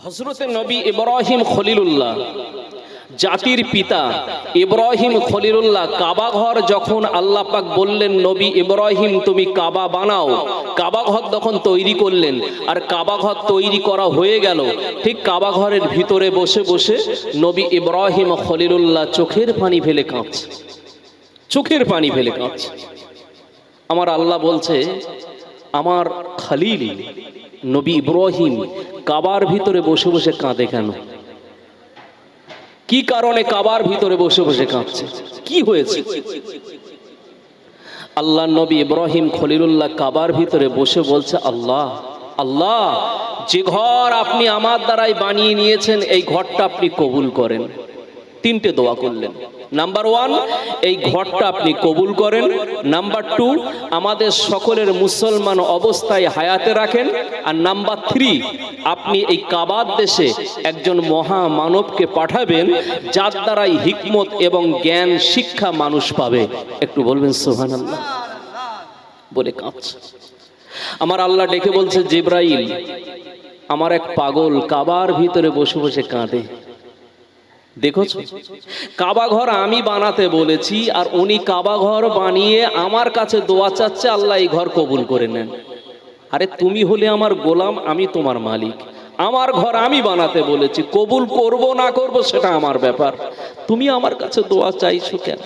হযরতে নবী ইব্রাহিম খলিলুল্লাহ জাতির পিতা ইব্রাহিম খলিলুল্লাহ কাবা ঘর যখন আল্লাহ পাক বললেন নবী ইব্রাহিম তুমি কাবা বানাও, কাবা ঘর তখন তৈরি করলেন। আর কাবা ঘর তৈরি করা হয়ে গেল, ঠিক কাবা ঘরের ভিতরে বসে বসে নবী ইব্রাহিম খলিলুল্লাহ চোখের পানি ফেলে কাঁদছে, চোখের পানি ফেলে কাঁদছে। আমার আল্লাহ বলছে আমার খলিল নবী ইব্রাহিম কাবার ভিতরে বসে বসে কাঁদে কেন? কি কারণে কাবার ভিতরে বসে বসে কাঁদছে? কি হয়েছে? আল্লাহ নবী ইব্রাহিম খলিলুল্লাহ কাবার ভিতরে বসে বলছে, আল্লাহ আল্লাহ, যে ঘর আপনি আমার দ্বারাই বানিয়ে নিয়েছেন এই ঘরটা আপনি কবুল করেন। তিনটে দোয়া করলেন। নাম্বার ওয়ান, এই ঘরটা আপনি কবুল করেন। নাম্বার টু, আমাদের সকলের মুসলমান অবস্থায় হায়াতে রাখেন। আর নাম্বার থ্রি, আপনি এই কাবার দেশে একজন মহামানবকে পাঠাবেন যার দ্বারাই হিকমত এবং জ্ঞান শিক্ষা মানুষ পাবে। একটু বলবেন সুবহানাল্লাহ বলে কাঁদছে। আমার আল্লাহ ডেকে বলছে, জিবরাইল, আমার এক পাগল কাবার ভিতরে বসে বসে কাঁদে। দেখছো, কাবা ঘর আমি বানাতে বলেছি আর উনি কাবা ঘর বানিয়ে আমার কাছে দোয়া চাচ্ছে আল্লাহ এই ঘর কবুল করে নেন। আরে তুমি হলে আমার গোলাম, আমি তোমার মালিক। আমার ঘর আমি বানাতে বলেছি, কবুল করব না করব সেটা আমার ব্যাপার, তুমি আমার কাছে দোয়া চাইছো কেন?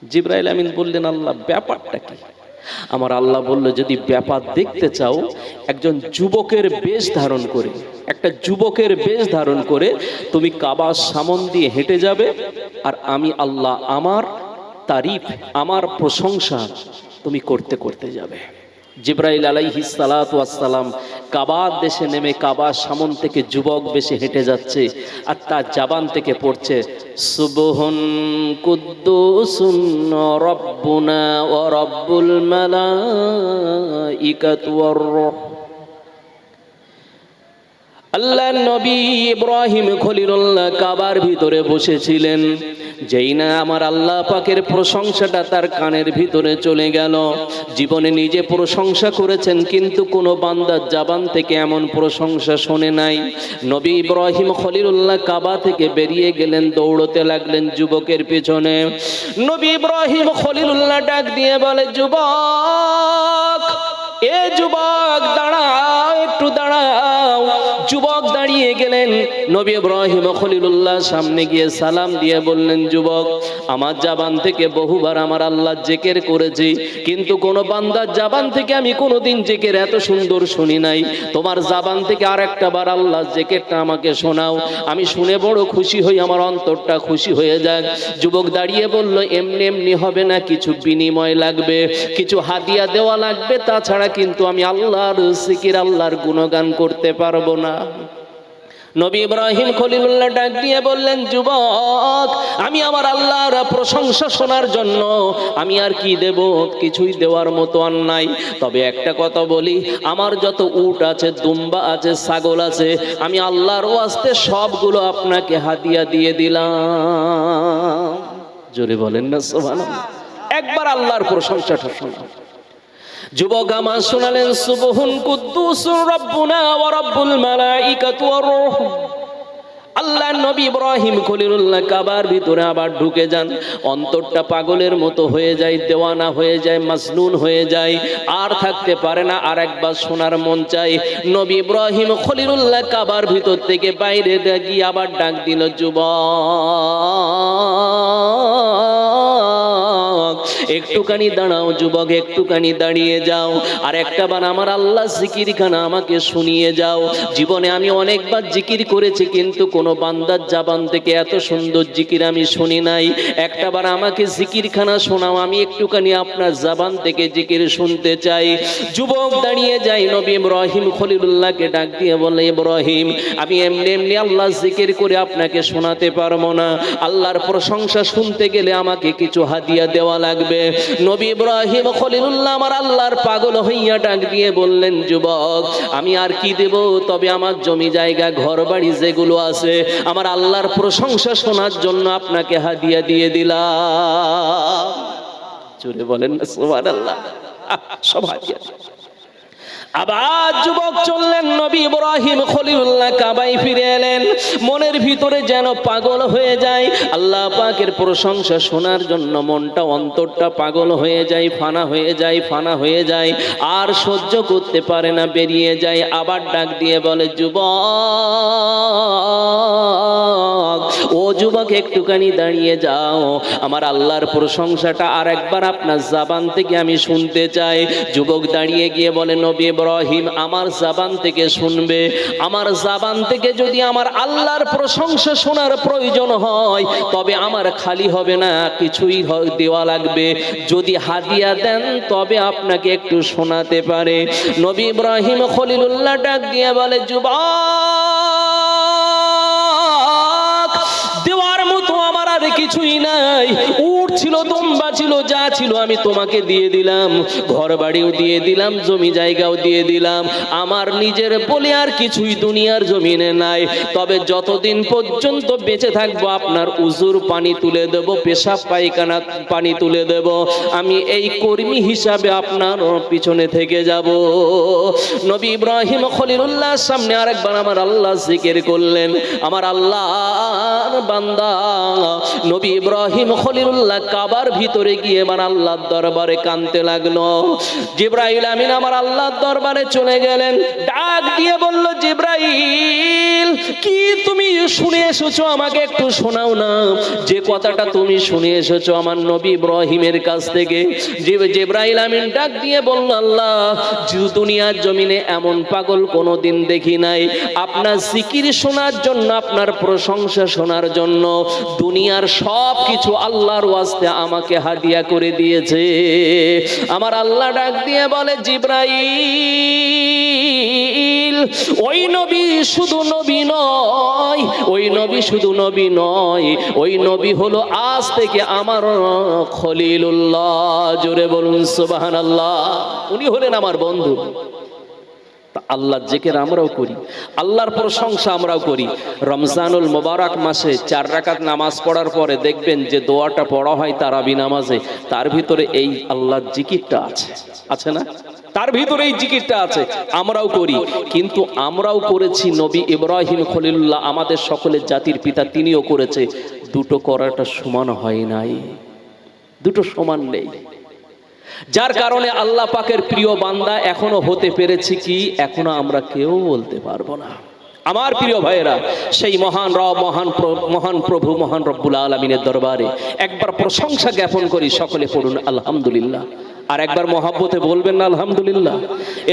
জিবরাইল আমিন বললেন, আল্লাহ ব্যাপারটা কি? আমার আল্লাহ বলল, যদি ব্যাপার দেখতে চাও, একজন যুবকের বেশ ধারণ করে, একটা যুবকের বেশ ধারণ করে তুমি কাবার সামন দিয়ে হেঁটে যাবে আর আমি আল্লাহ আমার তারিফ, আমার প্রশংসা তুমি করতে করতে যাবে। জিবরাইল আলাইহিস সালাতু ওয়াস সালাম কাবার দেশে নেমে কাবার সামন থেকে যুবক বেশে হেঁটে যাচ্ছে আর তার জবান থেকে পড়ছে, সুবহান কুদ্দুসুন রব্বুনা ওয়া রব্বুল মালাইকাতু ওয়ার রূহ। আল্লাহ নবী ইব্রাহিম খলিলুল্লাহ কাবার ভিতরে বসেছিলেন, যেই না আমার আল্লাহ পাকের প্রশংসাটা তার কানের ভিতরে চলে গেল। জীবনে নিজে প্রশংসা করেছেন কিন্তু কোনো বান্দার জবান থেকে এমন প্রশংসা শোনে নাই। নবী ইব্রাহিম খলিলুল্লাহ কাবা থেকে বেরিয়ে গেলেন, দৌড়তে লাগলেন যুবকের পেছনে। নবী ইব্রাহিম খলিলুল্লাহ ডাক দিয়ে বলে, যুবক, এ যুবক দাঁড়াও, একটু দাঁড়াও। যুবক দাঁড়িয়ে গেলেন। নবী ইব্রাহিম খলিলুল্লাহ সামনে গিয়ে সালাম দিয়ে বললেন, যুবক, আমার জবান থেকে বহুবার আমার আল্লাহ জিকির করেছি কিন্তু কোন বান্দার জবান থেকে আমি কোনোদিন জিকির এত সুন্দর শুনি নাই। তোমার জবান থেকে আরেকটা বার আল্লাহ জিকিরটা আমাকে শোনাও, আমি শুনে বড় খুশি হই, আমার অন্তরটা খুশি হয়ে যাক। যুবক দাঁড়িয়ে বলল, এমনি এমনি হবে না, কিছু বিনিময় লাগবে, কিছু হাদিয়া দেওয়া লাগবে, তাছাড়া কিন্তু আমি আল্লাহর জিকির, আল্লাহর গুণগান করতে পারবো না। নবী ইব্রাহিম খলিলুল্লাহ ডাক দিয়ে বললেন, যুবক, আমি আমার আল্লাহর প্রশংসা শোনার জন্য আমি আর কি দেব? কিছুই দেওয়ার মতো আর নাই। তবে একটা কথা বলি, আমার যত উট আছে, দুম্বা আছে, ছাগল আছে, আমি আল্লাহর ওয়াস্তে সবগুলো আপনাকে হাদিয়া দিয়ে দিলাম। জোরে বলেন না সুবহানাল্লাহ। একবার আল্লাহর প্রশংসাটা শোনা। যুবক আমার শোনালেন, সুবহান কুদ্দুসুর রব্বুনা ওয়া রব্বুল মালাইকাতু ওয়ার রূহ। আল্লাহ নবী ইব্রাহিম খলিলুল্লাহ কাবার ভিতরে আবার ঢুকে যান। অন্তরটা পাগলের মতো হয়ে যায়, দেওয়ানা হয়ে যায়, মাজনুন হয়ে যায়, আর থাকতে পারে না, আর একবার শোনার মন চাই। নবী ইব্রাহিম খলিলুল্লাহ কাবার ভিতর থেকে বাইরে গিয়ে আবার ডাক দিল, যুবক, একটুখানি দাঁড়াও, যুবক, একটুখানি দাঁড়িয়ে যাও, আর একটা বার আমার আল্লাহ জিকির খানা আমাকে শুনিয়ে যাও। জীবনে আমি অনেকবার জিকির করেছি কিন্তু কোন বান্দার জবান থেকে এত সুন্দর জিকির আমি শুনি নাই। একটা বার আমাকে জিকির খানা শোনাও, আমি একটুখানি আপনার জবান থেকে জিকির শুনতে চাই। যুবক দাঁড়িয়ে যায়। নবী ইব্রাহিম খলিলুল্লাহকে ডাক দিয়ে বলে, ইব্রাহিম, আমি এমনি এমনি আল্লাহ জিকির করে আপনাকে শোনাতে পারবো না, আল্লাহর প্রশংসা শুনতে গেলে আমাকে কিছু হাদিয়া দেওয়া লাগবে। নবী ইব্রাহিম খলিলুল্লাহ আমার আল্লাহর পাগল হইয়া ডাক দিয়ে বললেন, যুবক, আমি আর কি দেব? তবে আমার জমি জায়গা ঘর বাড়ি যেগুলো আছে, আমার আল্লাহর প্রশংসা শোনার জন্য আপনাকে হাদিয়া দিয়ে দিলাম। জোরে বলেন না সুবহানাল্লাহ। সব হাদিয়া। আবার যুবক চললেন, নবী ইব্রাহিম খলিলুল্লাহ কাবায় ফিরে এলেন। মনের ভিতরে যেন পাগল হয়ে যায়, আল্লাহ পাকের প্রশংসা শোনার জন্য মনটা অন্তরটা পাগল হয়ে যায়, ফানা হয়ে যায়, ফানা হয়ে যায়, আর সহ্য করতে পারে না, বেরিয়ে যায়। আবার ডাক দিয়ে বলে, যুবক, ও যুবক, একটুখানি দাঁড়িয়ে যাও, আমার আল্লাহর প্রশংসাটা আর একবার আপনার জবান থেকে আমি শুনতে চাই। যুবক দাঁড়িয়ে গিয়ে বলে, নবী ইব্রাহিম, আমার জবান থেকে শুনবে, আমার জবান থেকে যদি আমার আল্লাহর প্রশংসা শোনার প্রয়োজন হয় তবে আমার খালি হবে না, কিছুই দেওয়া লাগবে। যদি হাদিয়া দেন তবে আপনাকে একটু শোনাতে পারে। নবী ইব্রাহিম খলিলুল্লাহ ডাক দিয়ে বলে, যুবক, দেওয়ার মতো আমার আর কিছুই নাই। উট ছিল, দুম্বা ছিল, যা ছিল আমি তোমাকে দিয়ে দিলাম, ঘর বাড়িও দিয়ে দিলাম, জমি জায়গাও দিয়ে দিলাম। আমার নিজের বলে আর কিছুই দুনিয়ার জমিনে নাই। তবে যতদিন পর্যন্ত বেঁচে থাকবো আপনার উজুর পানি তুলে দেব, পেশাব পায়খানা পানি তুলে দেব। আমি এই কর্মী হিসাবে আপনার পিছনে থেকে যাব। নবী ইব্রাহিম খলিলুল্লাহর সামনে আরেকবার আমার আল্লাহ জিকির করলেন। আমার আল্লাহর বান্দা নবী ইব্রাহিম খলিলুল্লাহ কাবার ভিতরে গিয়ে আমার আল্লাহর দরবারে কাঁদতে লাগলো। জিবরাইল আমিন আমার আল্লাহর দরবারে চলে গেলেন, ডাক দিয়ে বলল, জিবরাইল, কি তুমি শুনে এসেছো আমাকে একটু শোনাও না। যে কথাটা তুমি শুনে এসেছো আমার নবী ইব্রাহিমের কাছ থেকে। জিবরাইল আমিন ডাক দিয়ে বলল, আল্লাহ, দুনিয়ার জমিনে এমন পাগল কোনোদিন দেখি নাই। আপনার জিকির শোনার জন্য, আপনার প্রশংসা শোনার জন্য দুনিয়ার সব কিছু আল্লাহর ওয়াস্তে আমাকে হাদিয়া করে দিয়েছে। আমার আল্লাহ ডাক দিয়ে বলে, জিবরাইল, ওই নবী শুধু নবী নয়, ওই নবী শুধু নবী নয়, ওই নবী হলো আজ থেকে আমার খলিলুল্লাহ। জোরে বলুন সুবহানাল্লাহ। উনি হলেন আমার বন্ধু। আল্লাহর জিকির আমরাও করি, আল্লাহর প্রশংসা আমরাও করি। রমজানুল মোবারক মাসে 4 রাকাত নামাজ পড়ার পরে দেখবেন যে দোয়াটা পড়া হয় তারাবি নামাজে, তার ভিতরে এই আল্লাহর জিকিরটা আছে, আছে না? তার ভিতরে এই জিকিরটা আছে, আমরাও করি। কিন্তু আমরাও করেছি, নবী ইব্রাহিম খলিলুল্লাহ আমাদের সকলের জাতির পিতা, তিনিও করেছে। দুটো করাটা সমান হয় নাই, দুটো সমান নেই। যার কারণে আল্লাহ পাকের প্রিয় বান্দা এখনো হতে পেরেছি কি, এখনো আমরা কেউ বলতে পারবো না। আমার প্রিয় ভাইয়েরা, সেই মহান রব, মহান প্রভু, মহান রব্বুল আলামিনের দরবারে একবার প্রশংসা জ্ঞাপন করি। সকলে পড়ুন আলহামদুলিল্লাহ। আর একবার মহাব্বতে বলবেন না আলহামদুলিল্লাহ।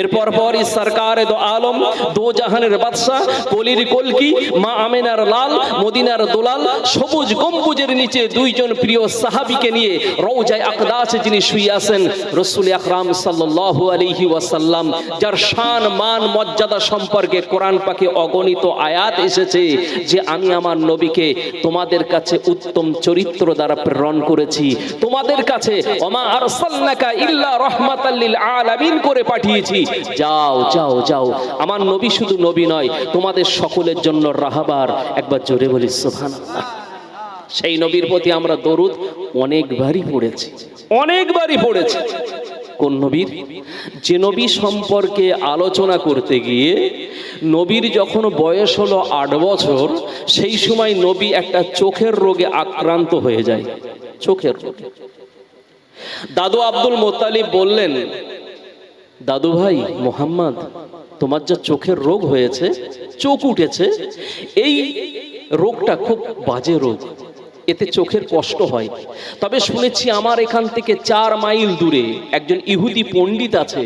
এরপর পরই সরকারে দো আলম, দো জাহানের বাদশা, কলির কলকি, মা আমেনার লাল, মদিনার দুলাল, সবুজ গম্বুজের নিচে দুইজন প্রিয় সাহাবীকে নিয়ে রওজায়ে আকদাসে যিনি শুয়ে আছেন, রাসূল আকরাম সাল্লাল্লাহু আলাইহি ওয়াসাল্লাম, যার শান মান মর্যাদা সম্পর্কে কোরআন পাকে অগণিত আয়াত এসেছে যে আমি আমার নবীকে তোমাদের কাছে উত্তম চরিত্র দ্বারা প্রেরণ করেছি, তোমাদের কাছে ওমা আরসালনাকা ইল্লা রাহমাতাল লিল আলামিন করে পাঠিয়েছি। যাও যাও যাও, আমার নবী শুধু নবী নয়, তোমাদের সকলের জন্য রাহবার। একবার জোরে বলি সুবহানাল্লাহ। সেই নবীর প্রতি আমরা দরুদ অনেকবারই পড়েছি, অনেকবারই পড়েছি। কোন নবীর? যে নবী সম্পর্কে আলোচনা করতে গিয়ে নবীর যখন বয়স হলো 8 বছর, সেই সময় নবী একটা চোখের রোগে আক্রান্ত হয়ে যায়, চোখের রোগে। দাদু আব্দুল মোত্তালিব বললেন, দাদু ভাই মোহাম্মদ, তোমার যা চোখের রোগ হয়েছে, চোখ উঠেছে, এই রোগটা খুব বাজে রোগ, এতে চোখের কষ্ট হয়। তবে শুনেছি আমার এখান থেকে 4 মাইল দূরে একজন ইহুদি পণ্ডিত আছে,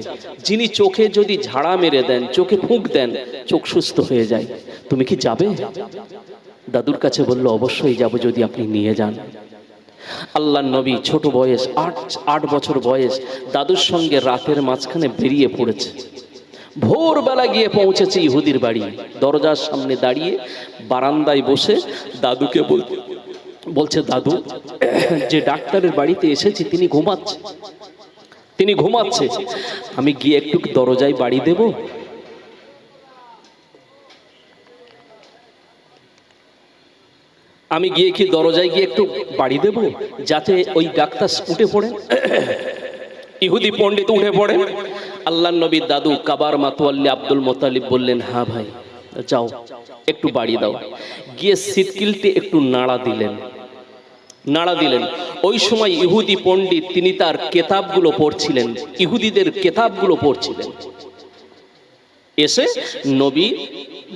যিনি চোখে যদি ঝাড়া মেরে দেন, চোখে ফুঁক দেন, চোখ সুস্থ হয়ে যায়। তুমি কি যাবে? দাদুর কাছে বলল, অবশ্যই যাব, যদি আপনি নিয়ে যান। আল্লাহর নবী ছোট বয়স, 8 বছর বয়স, দাদুর সঙ্গে রাতের মাঝখানে বেরিয়ে পড়েছে। ভোরবেলা গিয়ে পৌঁছেছে ইহুদির বাড়ি। দরজার সামনে দাঁড়িয়ে বারান্দায় বসে দাদুকে বলছে, দাদু, যে ডাক্তারের বাড়িতে এসেছি তিনি ঘুমাচ্ছে, আমি গিয়ে একটু দরজায় বাড়ি দেব? আমি গিয়ে কি দরজায় গিয়ে একটু বাড়ি দেব, যাতে ওই ডাক্তার উঠে পড়েন? ইহুদি পণ্ডিত উঠে পড়েন আল্লাহর নবীর দাদু কাবার মাতোয়াল্লি আব্দুল মুত্তালিব বললেন, হ্যাঁ ভাই যাও একটু বাড়ি দাও। গিয়ে সিটকিলটি একটু নাড়া দিলেন। ওই সময় ইহুদি পণ্ডিত তিনি তার কেতাবগুলো পড়ছিলেন, ইহুদিদের কেতাবগুলো পড়ছিলেন। এসে নবী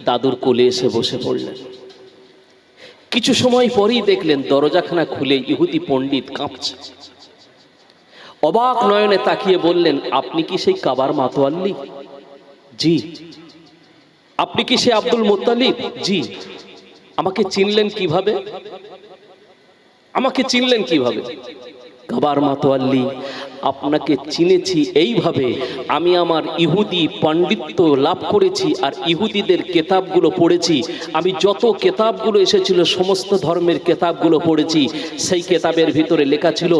দাদুর কোলে এসে বসে পড়লেন। কিছু সময় পরেই দেখলেন দরজাখানা খুলে ইহুদি পণ্ডিত কাঁপছে। অবাক নয়নে তাকিয়ে বললেন, আপনি কি সেই কাবার মাতোয়াল্লি? জি। আপনি কি সেই আব্দুল মুত্তালিব? জি। আমাকে চিনলেন কিভাবে? কাবার মাতোয়াল্লি, আপনাকে চিনেছি এইভাবে, আমি আমার ইহুদি পাণ্ডিত্য লাভ করেছি আর ইহুদিদের কেতাবগুলো পড়েছি। আমি যত কেতাবগুলো এসেছিল সমস্ত ধর্মের কেতাবগুলো পড়েছি। সেই কেতাবের ভিতরে লেখা ছিল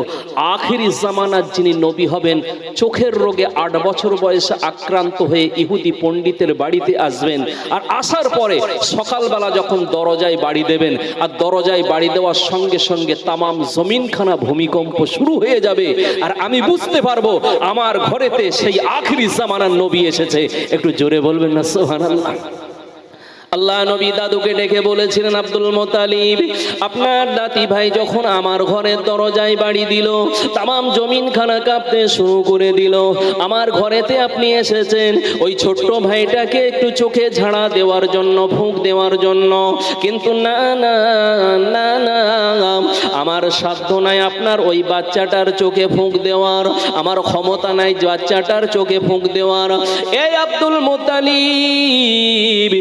আখিরি জামানার যিনি নবী হবেন, চোখের রোগে 8 বছর বয়সে আক্রান্ত হয়ে ইহুদি পণ্ডিতের বাড়িতে আসবেন। আর আসার পরে সকালবেলা যখন দরজায় বাড়ি দেবেন, আর দরজায় বাড়ি দেওয়ার সঙ্গে সঙ্গে তামাম জমিনখানা ভূমিকম্প শুরু হয়ে যাবে, আর আমি বুঝতে পারবো আমার ঘরেতে সেই আখিরি জামানার নবী এসেছে। একটু জোরে বলবেন না সুবহানাল্লাহ। আল্লাহ নবী দাদুকে ডেকে বলেছিলেন, আব্দুল মুত্তালিব, আপনার নাতি ভাই যখন আমার ঘরের দরজায় বাড়ি দিল, তামাম জমিনখানা কাঁপতে শুরু করে দিল। আমার ঘরেতে আপনি এসেছেন ওই ছোট্ট ভাইটাকে একটু চোখে ঝাড়া দেওয়ার জন্য, ফুঁক দেওয়ার জন্য, কিন্তু না না না না, আমার সাধ্য নাই আপনার ওই বাচ্চাটার চোখে ফুঁক দেওয়ার, আমার ক্ষমতা নাই বাচ্চাটার চোখে ফুঁক দেওয়ার। এই আব্দুল মুত্তালিব,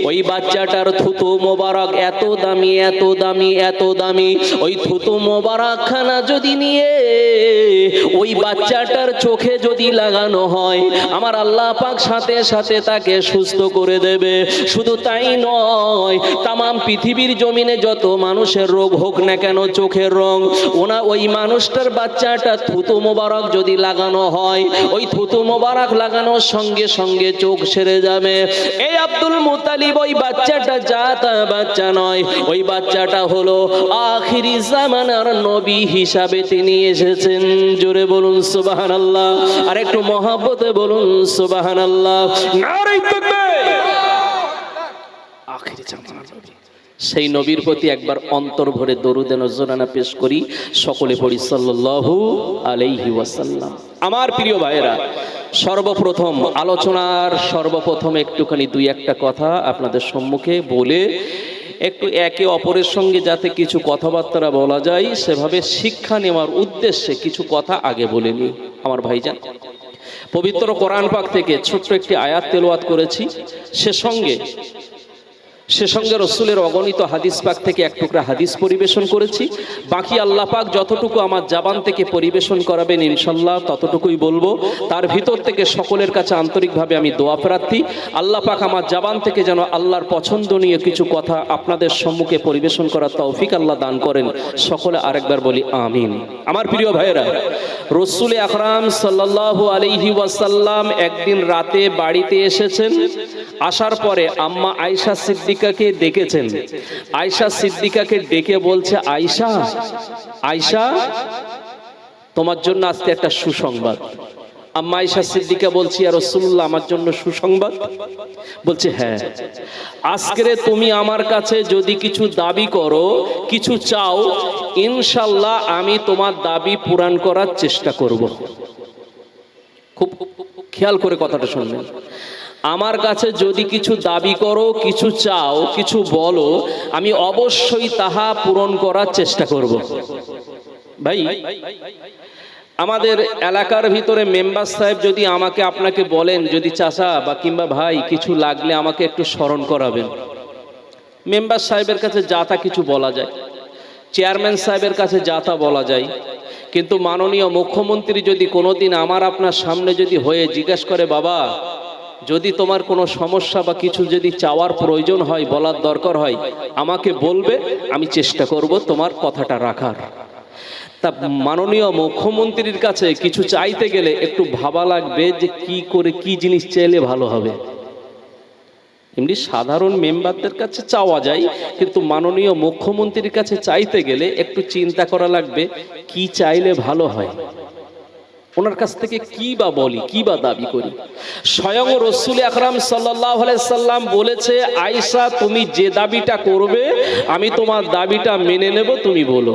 ওই বাচ্চাটার থুতু মোবারক এত দামি, এত দামি, এত দামি, ওই থুতু মোবারক খানা যদি নিয়ে ওই বাচ্চাটার চোখে যদি লাগানো হয়, আমার আল্লাহ পাক সাথে সাথে তাকে সুস্থ করে দেবে। শুধু তাই নয়, তামাম পৃথিবীর জমিনে যত মানুষের রোগ হোক না কেন, চোখের রোগ, ওই মানুষটার বাচ্চাটা থুতু মোবারক যদি লাগানো হয়, ওই থুতু মোবারক লাগানোর সঙ্গে সঙ্গে চোখ সেরে যাবে। এই আব্দুল মুত্তালিব ওই বাচ্চাটা জাতা বাচ্চা নয়, ওই বাচ্চাটা হলো আখিরি জামানার নবী হিসাবে তিনি এসেছেন। জোরে বলুন সুবহানাল্লাহ, আর একটু মহব্বতে বলুন সুবহানাল্লাহ। নারে তাকবীর। আখিরি জামানার নবী, সেই নবীর প্রতি একবার অন্তর ভরে দরুদ নজরানা পেশ করি, সকলে পড়ি সাল্লাল্লাহু আলাইহি ওয়াসাল্লাম। আমার প্রিয় ভাইয়েরা, সর্বপ্রথম আলোচনার সর্বপ্রথম একটুখানি দুই একটা কথা আপনাদের সম্মুখে বলে একটু একে অপরের সঙ্গে যাতে কিছু কথাবার্তা বলা যায় সেভাবে শিক্ষা নেওয়ার উদ্দেশ্যে কিছু কথা আগে বলে নিই। আমার ভাইজান, পবিত্র কোরআন পাক থেকে ছোট্ট একটি আয়াত তেলাওয়াত করেছি, সে সঙ্গে রসুলের অগণিত হাদিস পাক থেকে এক টুকরা হাদিস পরিবেশন করেছি। বাকি আল্লাহ পাক যতটুকু আমার জবান থেকে পরিবেশন করাবেন ইনশাল্লাহ ততটুকুই বলবো। তার ভিতর থেকে সকলের কাছে আন্তরিকভাবে আমি দোয়া প্রার্থী, আল্লাহ পাক আমার জবান থেকে যেন আল্লাহর পছন্দনীয় কিছু কথা আপনাদের সম্মুখে পরিবেশন করার তৌফিক আল্লাহ দান করেন। সকলে আরেকবার বলি আমিন। আমার প্রিয় ভাইয়েরা, রসুল আকরাম সাল্লাল্লাহু আলাইহি ওয়াসাল্লাম একদিন রাতে বাড়িতে এসেছেন। আসার পরে আম্মা আয়েশা সিদ্দিকাকে ডেকেছেন। আয়েশা সিদ্দিকাকে ডেকে বলছে, আয়েশা, আয়েশা, তোমার জন্য আজকে একটা সুসংবাদ। আম্মা আয়েশা সিদ্দিকা বলছি, ইয়া রাসূলুল্লাহ, আমার জন্য সুসংবাদ? বলছে, হ্যাঁ, আজকে তুমি আমার কাছে যদি কিছু দাবি করো, কিছু চাও, ইনশাআল্লাহ আমি তোমার দাবি পূরণ করার চেষ্টা করব। খুব খেয়াল করে কথাটা শুনবেন। আমার কাছে যদি কিছু দাবি করো, কিছু চাও, কিছু বলো, আমি অবশ্যই তাহা পূরণ করার চেষ্টা করব। ভাই, আমাদের এলাকার ভিতরে মেম্বার সাহেব যদি আমাকে আপনাকে বলেন, যদি চাচা বা কিংবা ভাই কিছু লাগলে আমাকে একটু স্মরণ করাবেন, মেম্বার সাহেবের কাছে যা তা কিছু বলা যায়, চেয়ারম্যান সাহেবের কাছে যা তা বলা যায়, কিন্তু মাননীয় মুখ্যমন্ত্রী যদি কোনোদিন আমার আপনার সামনে যদি হয়ে জিজ্ঞেস করে, বাবা যদি তোমার কোনো সমস্যা বা কিছু যদি চাওয়ার প্রয়োজন হয়, বলার দরকার হয়, আমাকে বলবে, আমি চেষ্টা করব তোমার কথাটা রাখার। তা মাননীয় মুখ্যমন্ত্রীর কাছে কিছু চাইতে গেলে একটু ভাবা লাগবে যে কি করে কি জিনিস চাইলে ভালো হবে। এমনি সাধারণ মেম্বারদের কাছে চাওয়া যায়, কিন্তু মাননীয় মুখ্যমন্ত্রীর কাছে চাইতে গেলে একটু চিন্তা করা লাগবে কি চাইলে ভালো হয়। ওনার কাছ থেকে কি বা বলি, কি বা দাবি করি? স্বয়ং রাসূল আকরাম সাল্লাল্লাহু আলাইহি সাল্লাম বলেছে, আয়েশা তুমি যে দাবিটা করবে আমি তোমার দাবিটা মেনে নেব, তুমি বলো।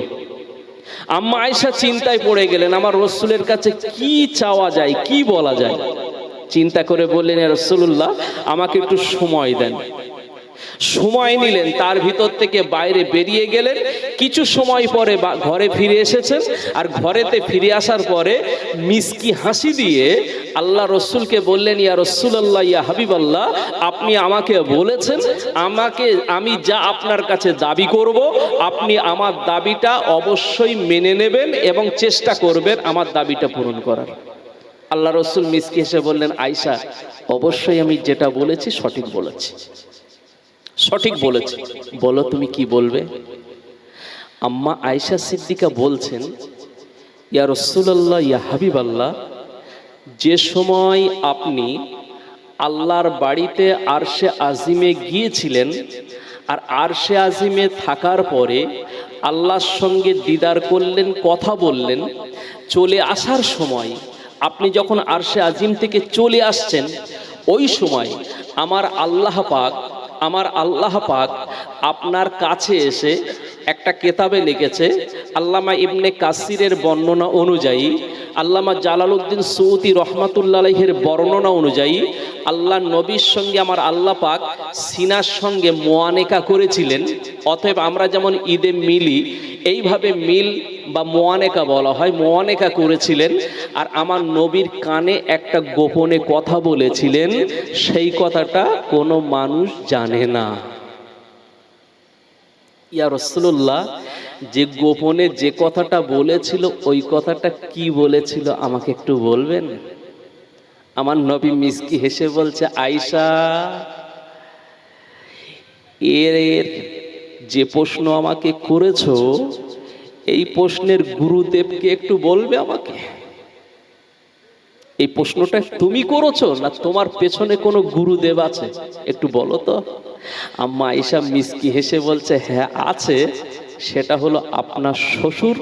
আম্মা আয়েশা চিন্তায় পড়ে গেলেন, আমার রাসূলের কাছে কি চাওয়া যায়, কি বলা যায়। চিন্তা করে বললেন, ইয়া রাসূলুল্লাহ আমাকে একটু সময় দেন। সময় নিলেন, তার ভিতর থেকে বাইরে বেরিয়ে গেলেন। কিছু সময় পরে ঘরে ফিরে এসেছেন, আর ঘরেতে ফিরে আসার পরে মিষ্টি হাসি দিয়ে আল্লাহ রসুলকে বললেন, ইয়া রাসূলুল্লাহ, ইয়া হাবিবাল্লাহ, আপনি আমাকে বলেছেন আমি যা আপনার কাছে দাবি করব আপনি আমার দাবিটা অবশ্যই মেনে নেবেন এবং চেষ্টা করবেন আমার দাবিটা পূরণ করার। আল্লাহ রসুল মিষ্টি হেসে বললেন, আয়েশা অবশ্যই আমি যেটা বলেছি সঠিক বলেছি, সঠিক বলেছি, বলো তুমি কি বলবে। আম্মা আয়েশা সিদ্দিকা বলছেন, ইয়া রাসূলুল্লাহ, ইয়া হাবিবাল্লাহ, যে সময় আপনি আল্লাহর বাড়িতে আরশে আজিমে গিয়েছিলেন, আর আরশে আজিমে থাকার পরে আল্লাহর সঙ্গে দিদার করলেন, কথা বললেন, চলে আসার সময় আপনি যখন আরশে আজিম থেকে চলে আসছেন, ওই সময় আমার আল্লাহ পাক আপনার কাছে এসে একটা কেতাবে লিখেছে। আল্লামা ইবনে কাসিরের বর্ণনা অনুযায়ী, আল্লামা জালালউদ্দিন সৌদি রহমাতুল্লাহ আলাইহির বর্ণনা অনুযায়ী, আল্লাহ নবীর সঙ্গে আমার আল্লাহ পাক সিনার সঙ্গে মোয়ানেকা করেছিলেন। অতএব আমরা যেমন ঈদে মিলি, এইভাবে মিল বা মোয়ানেকা বলা হয়, মোয়ানেকা করেছিলেন। আর আমার নবীর কানে একটা গোপনে কথা বলেছিলেন, সেই কথাটা কোনো মানুষ জানে না। ইয়া রাসূলুল্লাহ, যে গোপনে যে কথাটা বলেছিল ওই কথাটা কি বলেছিল আমাকে একটু বলবেন? আমার নবী মিষ্টি হেসে বলছে, আয়েশা এর যে প্রশ্ন আমাকে করেছো, এই প্রশ্নের গুরুদেবকে একটু বলবে আমাকে? এই প্রশ্নটা তুমি করেছো না তোমার পেছনে কোনো গুরুদেব আছে? একটু বলো তো। আম্মা আয়েশা মিষ্টি হেসে বলছে, হ্যাঁ আছে, সেটা হলো আপনার শ্বশুর,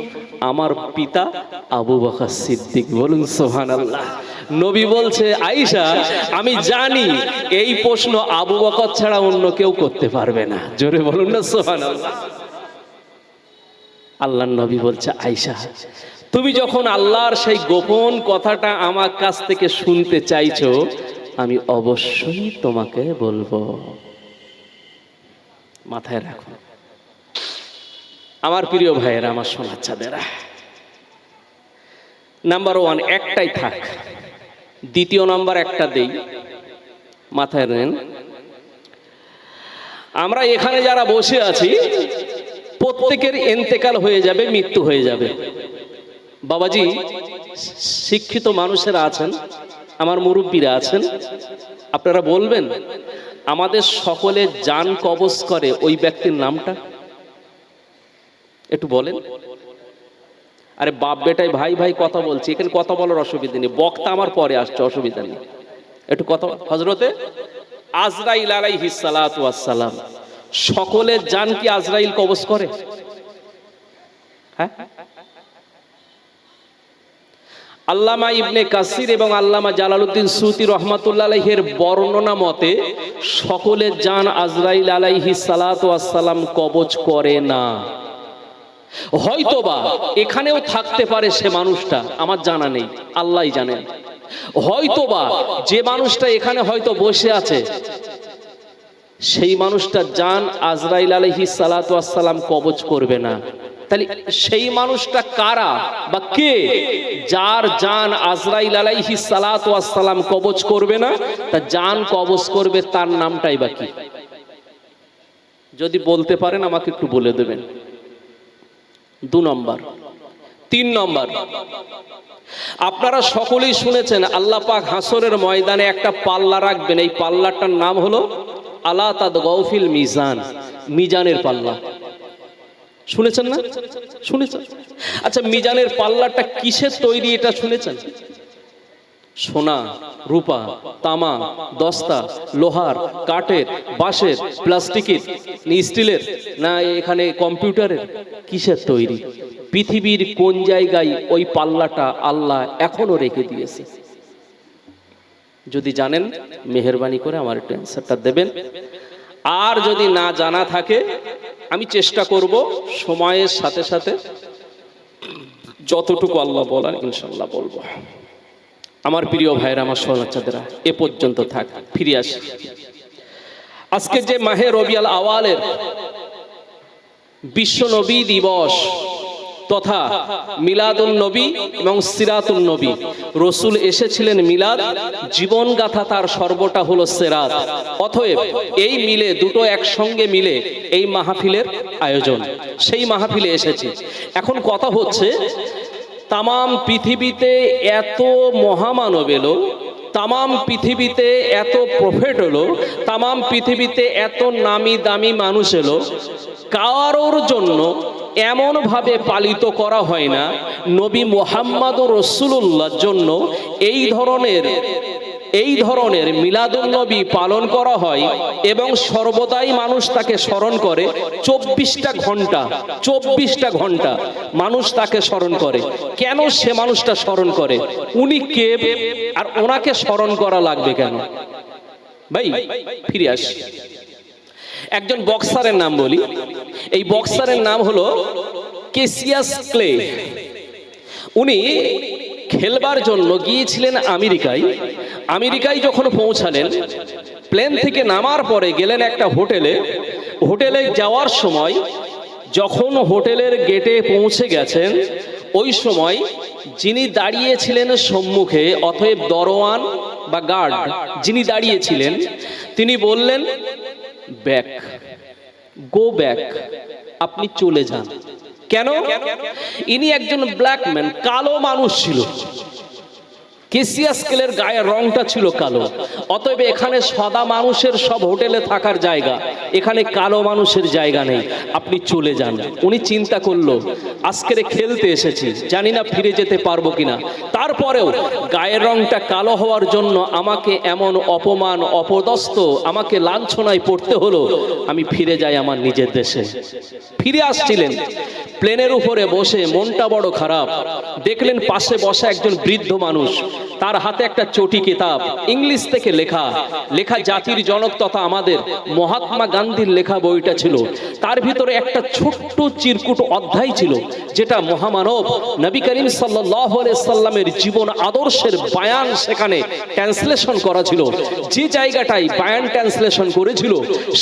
আমার পিতা আবু বকর সিদ্দিক। বলুন সুবহানাল্লাহ। নবী বলছে, আয়েশা আমি জানি এই প্রশ্ন আবু বকর ছাড়া অন্য কেউ করতে পারবে না। জোরে বলুন না সুবহানাল্লাহ। আল্লাহর নবী বলছে, আয়েশা তুমি যখন আল্লাহর সেই গোপন কথাটা আমার কাছ থেকে শুনতে চাইছো, আমি অবশ্যই তোমাকে বলবো। মাথায় রাখো আমার প্রিয় ভাইয়েরা, আমার সোনার চাঁদেরা, নাম্বার ওয়ান একটাই থাক, দ্বিতীয় নাম্বার একটা দেই, মাথায় নেন। আমরা এখানে যারা বসে আছি প্রত্যেকের ইন্তেকাল হয়ে যাবে, মৃত্যু হয়ে যাবে। বাবাজি, শিক্ষিত মানুষেরা আছেন, আমার মুরব্বীরা আছেন, আপনারা বলবেন আমাদের সকলে জান কবজ করে ওই ব্যক্তির নামটা একটু বলেন। আরে বাপ বেটাই ভাই ভাই কথা বলছি, এখানে কথা বলার অসুবিধা নেই, বক্তা আমার পরে আসছে, অসুবিধা নেই, একটু কথা। হযরতে আজরাইল আলাইহিস সালাতু ওয়াস সালাম, সকলের জান কি আজরাইল কবজ করে? হ্যাঁ, আল্লামা ইবনে কাসির এবং আল্লামা জালালউদ্দিন সূতি রহমাতুল্লাহ আলাইহির বর্ণনা মতে সকলের জান আজরাইল আলাইহিস সালাতু ওয়াস সালাম কবজ করে না। হয়তোবা এখানেও থাকতে পারে সে মানুষটা, আমার জানা নেই, আল্লাহই জানেন। হয়তোবা যে মানুষটা এখানে হয়তো বসে আছে, সেই মানুষটা জান আজরাইল আলাইহিস সালাতু ওয়াস সালাম কবজ করবে না। তাহলে সেই মানুষটা কারা বা কে? যার জান আজরাইল আলাইহিস সালাতু ওয়াস সালাম কবজ করবে না, তা জান কবজ করবে তার নামটাই বা কি? যদি বলতে পারেন আমাকে একটু বলে দেবেন। 2 নম্বর। 3 নম্বর, আপনারা সকলেই শুনেছেন আল্লাহ পাক হাসরের ময়দানে একটা পাল্লা রাখবেন, এই পাল্লাটার নাম হলো আলা তাদগাউ ফিল মিজান, মিজানের পাল্লা। শুনেছেন না? শুনেছেন? আচ্ছা, মিজানের পাল্লাটা কিসের তৈরি এটা শুনেছেন? সোনা, রূপা, তামা, দস্তা, লোহার, কাঠের, বাঁশের, প্লাস্টিকের, স্টিলের, না এখানে কম্পিউটারের? কিসের তৈরি? পৃথিবীর কোন জায়গায় ওই পাল্লাটা আল্লাহ এখনো রেখে দিয়েছে? যদি জানেন মেহেরবানি করে আমার একটু অ্যান্সারটা দেবেন। আর যদি না জানা থাকে আমি চেষ্টা করব সময়ের সাথে সাথে যতটুকু আল্লাহ বলার ইনশাল্লাহ বলবো। আমার প্রিয় ভাইরা, আমার সোনাচাঁদেরা, এ পর্যন্ত থাক, ফিরে আসি। আজকে যে মাহে রবিউল আওয়ালের বিশ্ব নবী দিবস তথা মিলাদুন নবী এবং সিরাতুন নবী, রসুল এসেছিলেন মিলাদ, জীবনগাথা তার সর্বটা হলো সিরাত। অতএব এই মিলে দুটো একসঙ্গে মিলে এই মাহফিলের আয়োজন, সেই মাহফিলে এসেছি। এখন কথা হচ্ছে, তামাম পৃথিবীতে এত মহামানব এলো, তামাম পৃথিবীতে এত প্রফেট হলো, তামাম পৃথিবীতে এত নামি দামি মানুষ এলো, কারোর জন্য এমন ভাবে পালিত করা হয় না নবী মুহাম্মদুর রাসূলুল্লাহর জন্য এই ধরনের মিলাদুন নবী পালন করা হয় এবং সর্বদাই মানুষ তাকে স্মরণ করে। 24টা ঘন্টা মানুষ তাকে স্মরণ করে। কেন সে মানুষটা স্মরণ করে? উনি কে আর ওনাকে স্মরণ করা লাগবে কেন? ভাই ফিরে আসি। একজন বক্সারের নাম বলি। এই বক্সারের নাম হলো ক্যাসিয়াস ক্লে। উনি খেলবার জন্য গিয়েছিলেন আমেরিকায় যখন পৌঁছালেন, প্লেন থেকে নামার পরে গেলেন একটা হোটেলে যাওয়ার সময় যখন হোটেলের গেটে পৌঁছে গেছেন, ওই সময় যিনি দাঁড়িয়েছিলেন সম্মুখে, অতএব দরওয়ান বা গার্ড যিনি দাঁড়িয়েছিলেন, তিনি বললেন, ব্যাক, গো ব্যাক, আপনি চলে যান। কেন? ইনি একজন ব্ল্যাক ম্যান, কালো মানুষ ছিল। ক্যাসিয়াস ক্লের গায়ের রংটা ছিল কালো। অতএব এখানে সাদা মানুষের সব হোটেলে থাকার জায়গা, এখানে কালো মানুষের জায়গা নেই, আপনি চলে যান। উনি চিন্তা করলো, আজকের খেলতে এসেছি, জানি না ফিরে যেতে পারবো কিনা, তারপরেও গায়ের রংটা কালো হওয়ার জন্য আমাকে এমন অপমান অপদস্থ, আমাকে লাঞ্ছনায় পড়তে হলো, আমি ফিরে যাই আমার নিজের দেশে। ফিরে আসছিলেন, প্লেনের উপরে বসে মনটা বড় খারাপ, দেখলেন পাশে বসা একজন বৃদ্ধ মানুষ, তার হাতে একটা চটি কিতাব, ইংলিশ থেকে লেখা জাতির জনক তথা আমাদের মহাত্মা গান্ধীর লেখা বইটা ছিল। তার ভিতরে একটা ছোট্ট চিরকুট অধ্যায় ছিল, যেটা মহামানব নবী করিম সাল্লাল্লাহু আলাইহি সাল্লামের জীবন আদর্শের বায়ান সেখানে ট্রান্সলেশন করা ছিল। যে জায়গাটায় বায়ান ট্রান্সলেশন করেছিল,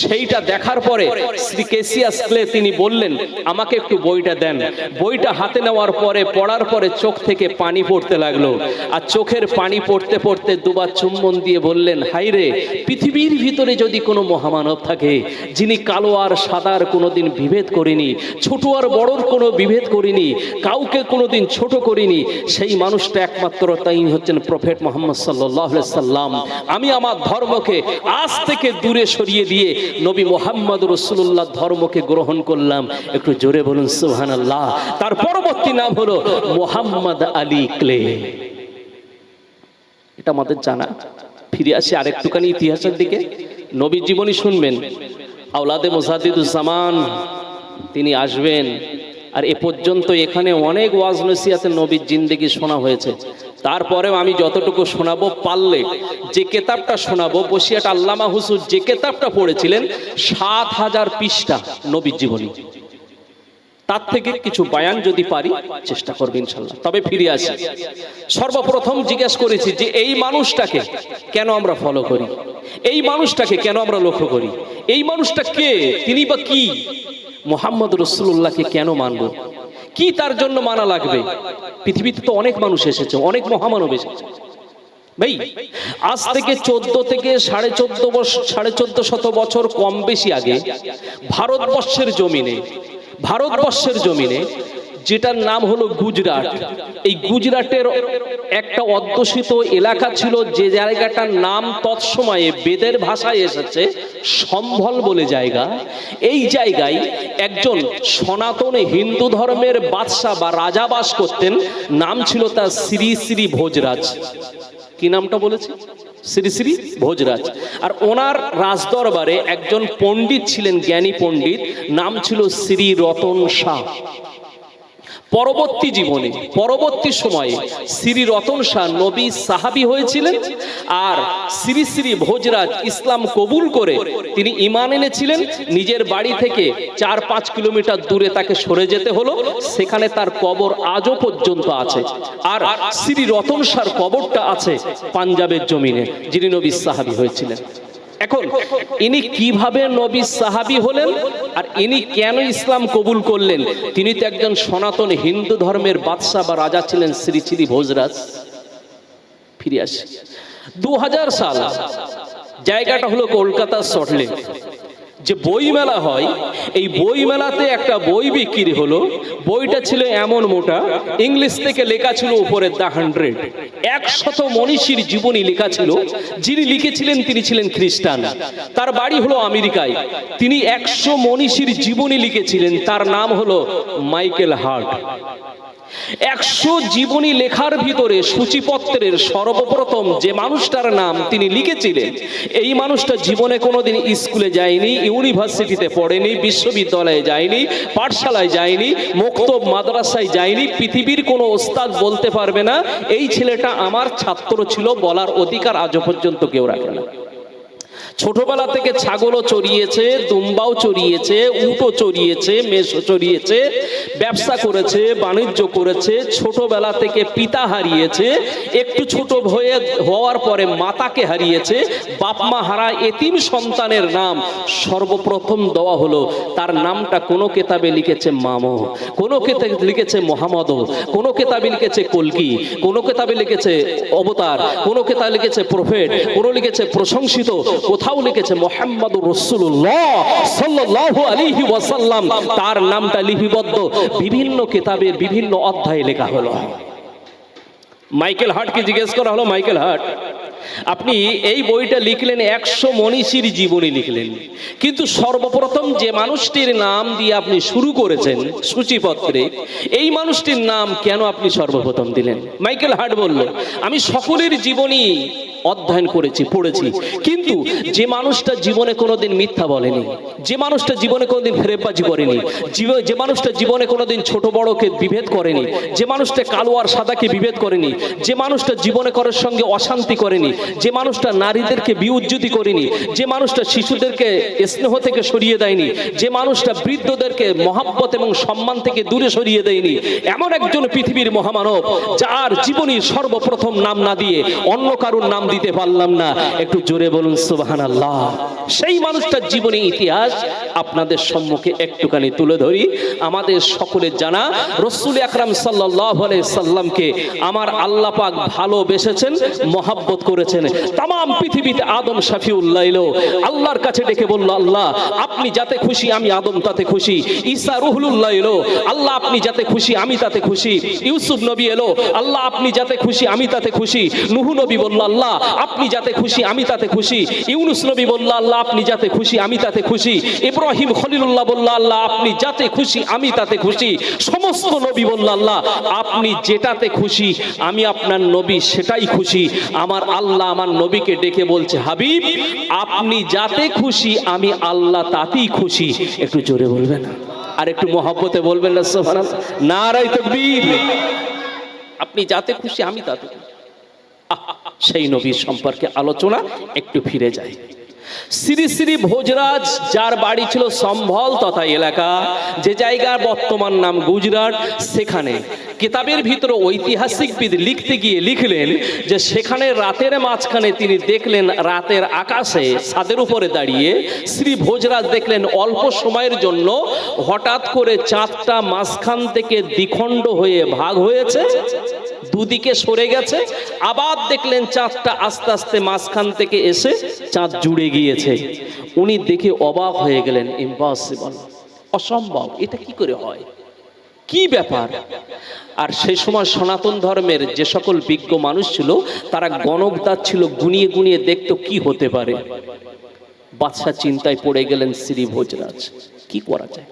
সেইটা দেখার পরে শ্রী ক্যাসিয়াস ক্লে তিনি বললেন, আমাকে একটু বইটা দেন। বইটা হাতে নেওয়ার পরে, পড়ার পরে চোখ থেকে পানি পড়তে লাগলো, আর চোখের পানি পড়তে পড়তে দুবার চুম্বন দিয়ে বললেন, হায় রে, পৃথিবীর ভিতরে যদি কোনো মহামানব থাকে যিনি কালো আর সাদার কোনোদিন বিভেদ করেনি, ছোট আর বড়র কোনো বিভেদ করেনি, কাউকে কোনোদিন ছোট করেনি, সেই মানুষটা একমাত্র তাই হচ্ছেন প্রফেট মুহাম্মদ সাল্লাল্লাহু আলাইহি সাল্লাম। আমি আমার ধর্মকে আজ থেকে দূরে সরিয়ে দিয়ে নবী মুহাম্মদ রাসূলুল্লাহ ধর্মকে গ্রহণ করলাম। একটু জোরে বলুন সুবহানাল্লাহ। তার পরবর্তী নাম হলো মুহাম্মদ আলী ক্লে। এটা আমাদের জানা। ফিরে আসি আরেকটুখানি ইতিহাসের দিকে। নবীর জীবনী শুনবেন, আওলাদে মুজাদ্দিদুজ্জামান তিনি আসবেন। আর এ পর্যন্ত এখানে অনেক ওয়াজ নসিহতে নবীর জিন্দেগি শোনা হয়েছে, তারপরেও আমি যতটুকু শোনাবো, পারলে যে কেতাবটা শোনাবো, বসিয়াট আল্লামা হুজুর যে কেতাবটা পড়েছিলেন ৭,০০০ পৃষ্ঠা নবীর জীবনী, তার থেকে কিছু বায়ান যদি পারি চেষ্টা করবো ইনশাল্লাহ। তবে ফিরে আসি। সর্বপ্রথম জিজ্ঞেস করেছি যে এই মানুষটাকে কেন আমরা ফলো করি, এই মানুষটাকে কেন আমরা লক্ষ্য করি, এই মানুষটা কে, তিনি বা কি, মুহাম্মদ রাসূলুল্লাহকে কেন মানব, কি তার জন্য মানা লাগবে? পৃথিবীতে তো অনেক মানুষ এসেছে, অনেক মহামানব এসেছে ভাই। আজ থেকে 14 থেকে 1450 বছর কম বেশি আগে ভারতবর্ষের জমিনে যেটার নাম হলো গুজরাট, এই গুজরাটের একটা অধ্যুষিত এলাকা ছিল, যে জায়গাটার নাম তৎসময়ে বেদের ভাষায় এসেছে সম্ভল বলে জায়গা। এই জায়গায় একজন সনাতন হিন্দু ধর্মের বাদশা বা রাজা বাস করতেন, নাম ছিল তার শ্রী শ্রী ভোজরাজ। কি নামটা বলেছি? শ্রী শ্রী ভোজরাজ। আর ওনার রাজদরবারে একজন পণ্ডিত ছিলেন, জ্ঞানী পণ্ডিত, নাম ছিল শ্রী রতন শাহ। পরবর্তী জীবনে পরবর্তী সময়ে শ্রী রতন শাহ নবী সাহাবী হয়েছিলেন, আর শ্রী শ্রী ভোজরাজ ইসলাম কবুল করে তিনি ঈমান এনেছিলেন। নিজের বাড়ি থেকে 4-5 কিলোমিটার দূরে তাকে সরে যেতে হলো, সেখানে তার কবর আজও পর্যন্ত আছে। আর শ্রী রতন শাহর কবরটা আছে পাঞ্জাবের জমিনে, যিনি নবী সাহাবী হয়েছিলেন। এখন ইনি কিভাবে নবী সাহাবী হলেন আর ইনি কেন ইসলাম কবুল করলেন? তিনি তো একজন সনাতন হিন্দু ধর্মের বাদশা বা রাজা ছিলেন, শ্রী শ্রী ভোজরাজ। ফিরে আসি 2000 সাল, জায়গাটা হলো কলকাতার সল্টলেক। যে বই মেলা হয়, এই বই মেলাতে একটা বই বিক্রি হলো। বইটা ছিল এমন মোটা, ইংলিশ থেকে লেখা ছিল উপরে দ্য 100 মনীষীর জীবনী লেখা ছিল। যিনি লিখেছিলেন তিনি ছিলেন খ্রিস্টান, তার বাড়ি হলো আমেরিকায়। তিনি 100 মনীষীর জীবনী লিখেছিলেন, তার নাম হলো মাইকেল হার্ট। 100 জীবনী লেখার ভিতরে সূচিপত্রের সর্বপ্রথম যে মানুষটার নাম তিনি লিখেছিলেন, এই মানুষটা জীবনে কোনোদিন স্কুলে যায়নি, ইউনিভার্সিটিতে পড়েনি, বিশ্ববিদ্যালয়ে যায়নি, পাঠশালায় যায়নি, মক্তব মাদ্রাসায় যায়নি, পৃথিবীর কোনো ওস্তাদ বলতে পারবে না এই ছেলেটা আমার ছাত্র ছিল, বলার অধিকার আজও পর্যন্ত কেউ রাখে না। ছোটবেলা থেকে ছাগলও চড়িয়েছে, দুম্বাও চড়িয়েছে, উটও চড়িয়েছে, মেষও চড়িয়েছে, ব্যবসা করেছে, বাণিজ্য করেছে। ছোটবেলা থেকে পিতা হারিয়েছে, একটু ছোট হওয়ার পরে মাতাকে হারিয়েছে। বাপ মা হারা এতিম সন্তানের নাম সর্বপ্রথম দেওয়া হলো, তার নামটা কোনো কেতাবে লিখেছে মামো, কোনো কেতাবে লিখেছে মোহাম্মদ, কোনো কেতাবে লিখেছে কলকি, কোনো কেতাবে লিখেছে অবতার, কোনো কেতাবে লিখেছে প্রফেট, কোনো লিখেছে প্রশংসিত, কোথাও লিখেছে মুহাম্মাদুর রাসূলুল্লাহ সাল্লাল্লাহু আলাইহি ওয়াসাল্লাম। তার নামটা লিপিবদ্ধ বিভিন্ন কিতাবের বিভিন্ন অধ্যায়ে লেখা হলো। মাইকেল হার্টকে জিজ্ঞেস করা হলো, মাইকেল হার্ট আপনি এই বইটা লিখলেন, 100 মনীষীর জীবনী লিখলেন, কিন্তু সর্বপ্রথম যে মানুষটির নাম দিয়ে আপনি শুরু করেছেন সূচিপত্রে, এই মানুষটির নাম কেন আপনি সর্বপ্রথম দিলেন? মাইকেল হার্ট বলল, আমি সকলের জীবনী অধ্যয়ন করেছি, পড়েছি, কিন্তু যে মানুষটা জীবনে কোনোদিন মিথ্যা বলেনি, যে মানুষটা জীবনে কোনোদিন ফেরেববাজি করেনি, যে মানুষটা জীবনে কোনোদিন ছোট বড়কে বিভেদ করেনি, যে মানুষটা কালো আর সাদাকে বিভেদ করেনি, যে মানুষটা জীবনে কারোর সঙ্গে অশান্তি করেনি, যে মানুষটা নারীদেরকে বিউজ্জতি করেনি, যে মানুষটা শিশুদেরকে স্নেহ থেকে সরিয়ে দেয়নি, যে মানুষটা বৃদ্ধদেরকে মহাব্বত এবং সম্মান থেকে দূরে সরিয়ে দেয়নি, এমন একজন পৃথিবীর মহামানব যার জীবনী সর্বপ্রথম নাম না দিয়ে অন্য কারোর নাম দিতে পারলাম না। একটু জোরে বলুন সুবহানাল্লাহ। সেই মানুষটার জীবনী ইতিহাস আপনাদের সম্মুখে একটুখানি তুলে ধরি। আমাদের সকলের জানা রাসূল আকরাম সাল্লাল্লাহু আলাইহি সাল্লামকে আমার আল্লাহ পাক ভালোবেসেছেন, মহব্বত করেছেন। তাম পৃথিবীতে আদম শাফিউল্লাহ এলো, আল্লাহর কাছে ডেকে বলল, আল্লাহ আপনি যাতে খুশি আমি আদম তাতে খুশি। ঈসা রুহুল্লাহ এলো, আল্লাহ আপনি যাতে খুশি আমি তাতে খুশি। ইউসুফ নবী এলো, আল্লাহ আপনি যাতে খুশি আমি তাতে খুশি। নূহ নবী বলল, আল্লাহ আপনি যাতে খুশি আমি তাতে খুশি। ইউনুস নবী বলল, আল্লাহ আপনি যাতে খুশি আমি তাতে খুশি। ইব্রাহিম খলিলুল্লাহ বলল, আল্লাহ আপনি যাতে খুশি আমি তাতে খুশি। সমস্ত নবী বলল, আল্লাহ আপনি যেটাতে খুশি আমি আপনার নবী সেটাই খুশি। আমার আল্লাহ আমার নবীকে ডেকে বলছে, হাবিব আপনি যাতে খুশি আমি আল্লাহ তাতেই খুশি। একটু জোরে বলবেন আর একটু মহব্বতে বলবেন না সুবহানাল্লাহ, নারায়ে তাকবীর। আপনি যাতে খুশি আমি তাতে খুশি। সেই নবীর সম্পর্কে আলোচনা একটু ফিরে যায়। শ্রী শ্রী ভোজরাজ যার বাড়ি ছিল সম্ভল তথা এলাকা, যে জায়গার বর্তমান নাম গুজরাট, সেখানে কিতাবের ভিতরে ঐতিহাসিকবিদ লিখতে গিয়ে লিখলেন যে সেখানে রাতের মাঝখানে তিনি দেখলেন রাতের আকাশে ছাদের উপরে দাঁড়িয়ে শ্রী ভোজরাজ দেখলেন অল্প সময়ের জন্য হঠাৎ করে চাঁদটা মাঝখান থেকে দ্বিখণ্ড হয়ে ভাগ হয়েছে, দুদিকে সরে গেছে। আবার দেখলেন চাঁদটা আস্তে আস্তে মাঝখান থেকে এসে চাঁদ জুড়ে গিয়েছে। উনি দেখে অবাক হয়ে গেলেন, ইম্পসিবল, অসম্ভব, এটা কি করে হয়, কি ব্যাপার? আর সেই সময় সনাতন ধর্মের যে সকল বিজ্ঞ মানুষ ছিল তারা গণকদার ছিল, গুনিয়ে গুনিয়ে দেখতো কি হতে পারে। বাদশা চিন্তায় পড়ে গেলেন, শ্রী ভোজরাজ কি করা যায়?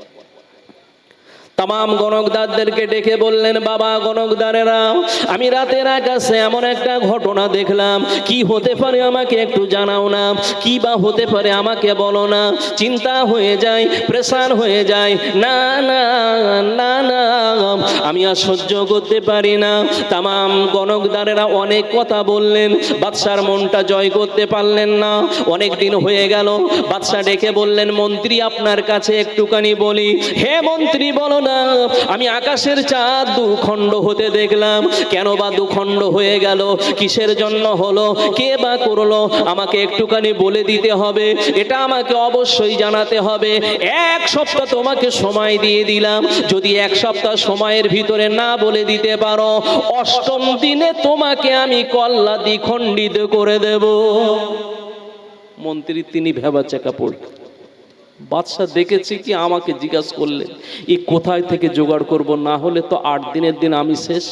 তামাম গণকদারদেরকে ডেকে বললেন, বাবা গণকদারেরা, আমি রাতের আকাশে এমন একটা ঘটনা দেখলাম, কি হতে পারে আমাকে একটু জানাও না, কি বা হতে পারে আমাকে বলো না। চিন্তা হয়ে যায়, প্রেসার হয়ে যায়, না না না না, আমি আর সহ্য করতে পারি না। তামাম গণকদারেরা অনেক কথা বললেন, বাদশার মনটা জয় করতে পারলেন না। অনেক দিন হয়ে গেল, বাদশা ডেকে বললেন, মন্ত্রী আপনার কাছে একটুখানি বলি। হে মন্ত্রী বলো না। আমি আকাশের চাঁদ দুখণ্ড হতে দেখলাম, কেন বা দুখণ্ড হয়ে গেল, কিসের জন্য হলো, কে বা করলো, আমাকে একটুখানি বলে দিতে হবে, এটা আমাকে অবশ্যই জানাতে হবে। 1 সপ্তাহ তোমাকে সময় দিয়ে দিলাম, যদি 1 সপ্তাহ সময়ের ভিতরে না বলে দিতে পারো, 8ম দিনে তোমাকে আমি কল্লা দ্বিখণ্ডিত করে দেব। মন্ত্রী তিনি ভেবাচাকা পড়ল। বাদশা দেখেছি কি আমাকে জিজ্ঞাসা করলেন, এই কোথায় থেকে জোগাড় করব, না হলে তো 8 দিনের দিন আমি শেষ।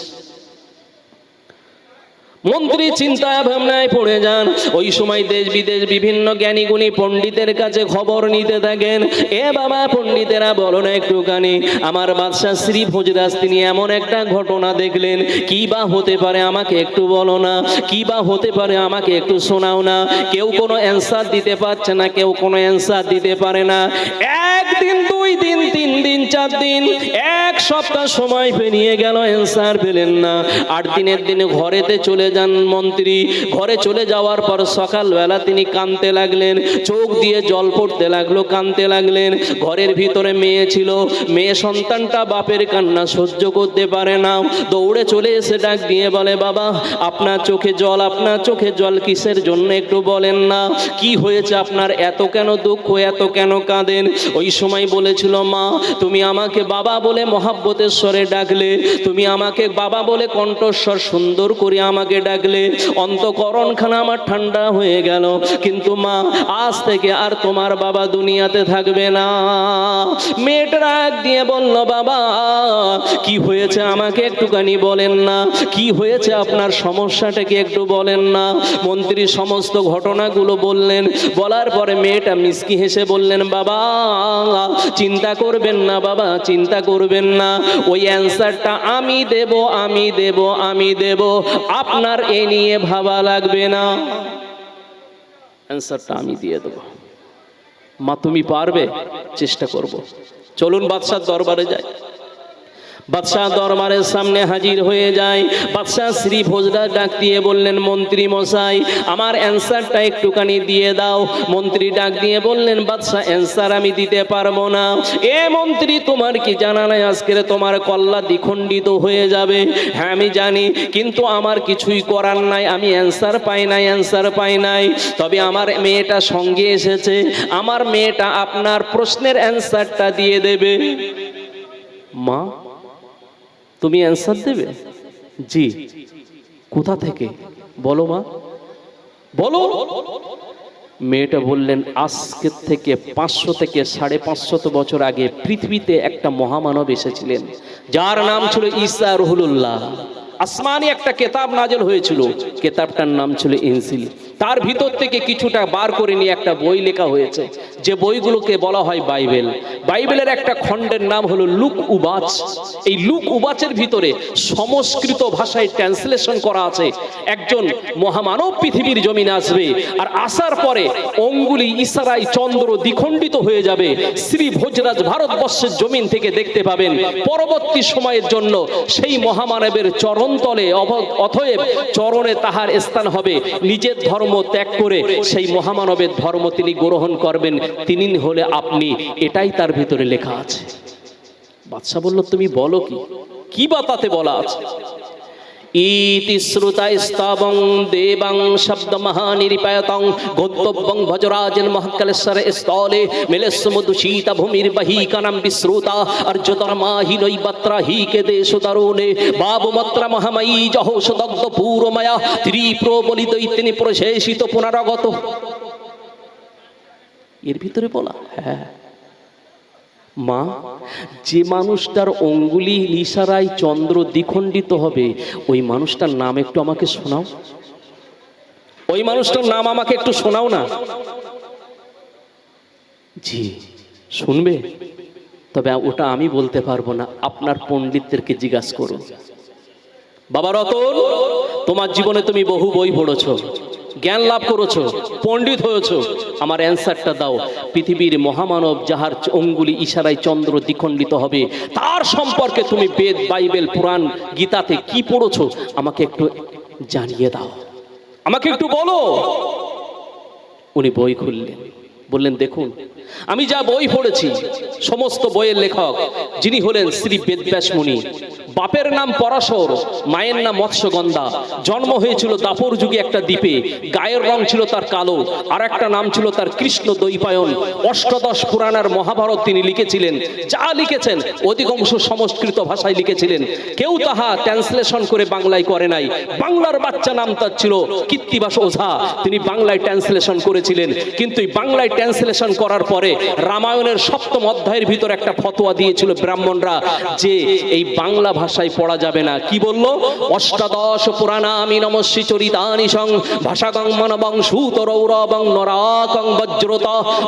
মন্ত্রী চিন্তায় ভাবনায় পড়ে যান। ওই সময় দেশ বিদেশ বিভিন্ন জ্ঞানী গুণী পণ্ডিতের কাছে খবর নিতে থাকেন। এ বাবা পণ্ডিতেরা বলো না একটুখানি, আমার বাদশাহ শ্রী ভোজরাজ তিনি এমন একটা ঘটনা দেখলেন, কি বা হতে পারে আমাকে একটু বলো না, কি বা হতে পারে আমাকে একটু শোনাও না। কেউ কোনো অ্যান্সার দিতে পারছে না, কেউ কোনো অ্যান্সার দিতে পারে না। 1 দিন 2 দিন 3 দিন 4 দিন 1 সপ্তাহ সময় পেরিয়ে গেল, অ্যান্সার পেলেন না। 8 দিনের দিনে ঘরেতে চলে যান মন্ত্রী। ঘরে চলে যাওয়ার পর সকালবেলা তিনি কাঁদতে লাগলেন, চোখ দিয়ে জল পড়তে লাগলো, কাঁদতে লাগলেন। ঘরের ভিতরে মেয়ে ছিল, মেয়ে সন্তানটা বাপের কান্না সহ্য করতে পারে না, দৌড়ে চলে এসে ডাক দিয়ে বলে, বাবা আপনার চোখে জল, আপনার চোখে জল কিসের জন্য একটু বলেন না, কি হয়েছে আপনার, এত কেন দুঃখ, এত কেন কাঁদেন? ওই সময় বলেছিল, মা তুমি আমাকে বাবা বলে মহাব্বতের স্বরে ডাকলে, তুমি আমাকে বাবা বলে কণ্ঠস্বর সুন্দর করে আমাকে ডাকলে, অন্তঃকরণখানা আমার ঠান্ডা হয়ে গেল। কিন্তু মা আজ থেকে আর তোমার বাবা দুনিয়াতে থাকবে না। মেয়েটা রাগ দিয়ে বলল, বাবা কি হয়েছে আমাকে একটুখানি বলেন না, কি হয়েছে আপনার সমস্যাটা কি একটু বলেন না। মন্ত্রী সমস্ত ঘটনাগুলো বললেন। বলার পরে মেয়েটা মিষ্টি হেসে বললেন, বাবা চিন্তা করবেন না, বাবা চিন্তা করবেন না, ওই অ্যান্সারটা আমি দেব, আমি দেব, আমি দেব, আপনার এ নিয়ে ভাবা লাগবে না, অ্যান্সারটা আমি দিয়ে দেব। মা তুমি পারবে, চেষ্টা করব, চলুন বাদশার দরবারে যাই। বাদশাহ দরবারের সামনে হাজির হয়ে যায়। বাদশাহ শ্রী ভোজরাজ ডাক দিয়ে বললেন, মন্ত্রী মশাই আমার অ্যান্সারটা একটুখানি দিয়ে দাও। মন্ত্রী ডাক দিয়ে বললেন, বাদশাহ অ্যান্সার আমি দিতে পারবো না। এ মন্ত্রী তোমার কি জানা নাই আজকের তোমার কল্লা দ্বিখণ্ডিত হয়ে যাবে? হ্যাঁ আমি জানি, কিন্তু আমার কিছুই করার নাই, আমি অ্যান্সার পাই নাই, অ্যান্সার পাই নাই। তবে আমার মেয়েটা সঙ্গে এসেছে, আমার মেয়েটা আপনার প্রশ্নের অ্যান্সারটা দিয়ে দেবে। মা তুমি অ্যান্সার দেবে? জি। কোথা থেকে বলো মা, বলো। মেয়েটা বললেন, আজকে থেকে 500 থেকে 550 বছর আগে পৃথিবীতে একটা মহামানব এসেছিলেন, যার নাম ছিল ঈসা রুহুল্লাহ। আসমানি একটা কেতাব নাজেল হয়েছিল, কেতাবটার নাম ছিল ইনজিল। তার ভিতর থেকে কিছুটা বার করে নিয়ে একটা বই লেখা হয়েছে, যে বইগুলোকে বলা হয় বাইবেল। বাইবেলের একটা খণ্ডের নাম হলো লুক উবাচ। এই লুক উবাচের ভিতরে সংস্কৃত ভাষায় ট্রান্সলেশন করা আছে, একজন মহামানব পৃথিবীর জমিনে আসবে, আর আসার পরে অঙ্গুলি ইশারায় চন্দ্র দ্বিখণ্ডিত হয়ে যাবে। শ্রী ভোজরাজ ভারতবর্ষের জমিন থেকে দেখতে পাবেন। পরবর্তী সময়ের জন্য সেই মহামানবের চরণতলে অতএব চরণে তাহার স্থান হবে। নিজের ধর্ম ত্যাগ করে সেই মহামানবের ধর্ম তিনি গ্রহণ করবেন, তিনি হলে আপনি। এটাই তার ভিতরে লেখা আছে। বাদশা বলল, তুমি বলো কি বা তাতে বলা আছে? ইতি শ্রুতা স্তবং দেবং শব্দ মহানিরিপায়তং গন্তব্যং ভজরাজেন মহাকালেশ্বর স্থলে মিলেসমুদূষিত ভূমির বহিকানাম বিশ্রুতা অর্জতর্মাহি নৈবত্রা হি কে দেশোদারুণে বাবুমত্রা মহাময়ী জহোষদগ্ধ পূর্বময়া ত্রিপ্রবলিত ইতিনি প্রশেষিত পুনরাগত। এর ভিতরে বলা, হ্যাঁ মা, যে মানুষটার অঙ্গুলি ইশারায় চন্দ্র দ্বিখণ্ডিত হবে, ওই মানুষটার নাম একটু আমাকে শোনাও। ওই মানুষটার নাম আমাকে একটু শোনাও না। জি শুনবে? তবে ওটা আমি বলতে পারবো না, আপনার পণ্ডিতদেরকে জিজ্ঞাসা করুন। বাবা রতন, তোমার জীবনে তুমি বহু বই পড়েছো, জ্ঞান লাভ করেছো, পণ্ডিত হয়েছো, আমার অ্যান্সারটা দাও। পৃথিবীর মহামানব যাহার অঙ্গুলি ইশারায় চন্দ্র দ্বিখণ্ডিত হবে, তার সম্পর্কে তুমি বেদ, বাইবেল, পুরাণ, গীতাতে কি পড়েছো আমাকে একটু জানিয়ে দাও, আমাকে একটু বলো। উনি বই খুললেন, বললেন দেখুন আমি যা বই পড়েছি সমস্ত বইয়ের লেখক যিনি হলেন শ্রী বেদব্যাস মুনি। বাপের নাম পরাশর, মায়ের নাম মৎস্যগন্ধা। জন্ম হয়েছিল দাপর যুগে একটা দ্বীপে, গায়ের রং ছিল তার কালো, আর একটা নাম ছিল তার কৃষ্ণ দ্বৈপায়ন। অষ্টাদশ পুরাণের মহাভারত তিনি লিখেছিলেন, যা লিখেছেন অধিকাংশ সংস্কৃত ভাষায় লিখেছিলেন, কেউ তাহা ট্রান্সলেশন করে বাংলায় করে নাই। বাংলার বাচ্চা নাম তার ছিল কীর্তিবাস ওঝা, তিনি বাংলায় ট্রান্সলেশন করেছিলেন। কিন্তু এই বাংলায় ট্রান্সলেশন করার পরে রামায়ণের সপ্তম অধ্যায়ের ভিতর একটা ফতোয়া দিয়েছিল ব্রাহ্মণরা, যে এই বাংলা ভাষায় পড়া যাবে না। কি বলল? অষ্টাদশ পুরাণামি নমস্যি চরিতানি সং ভাষাগং মানবং সুতরৌরবং নরাকং বজ্রত।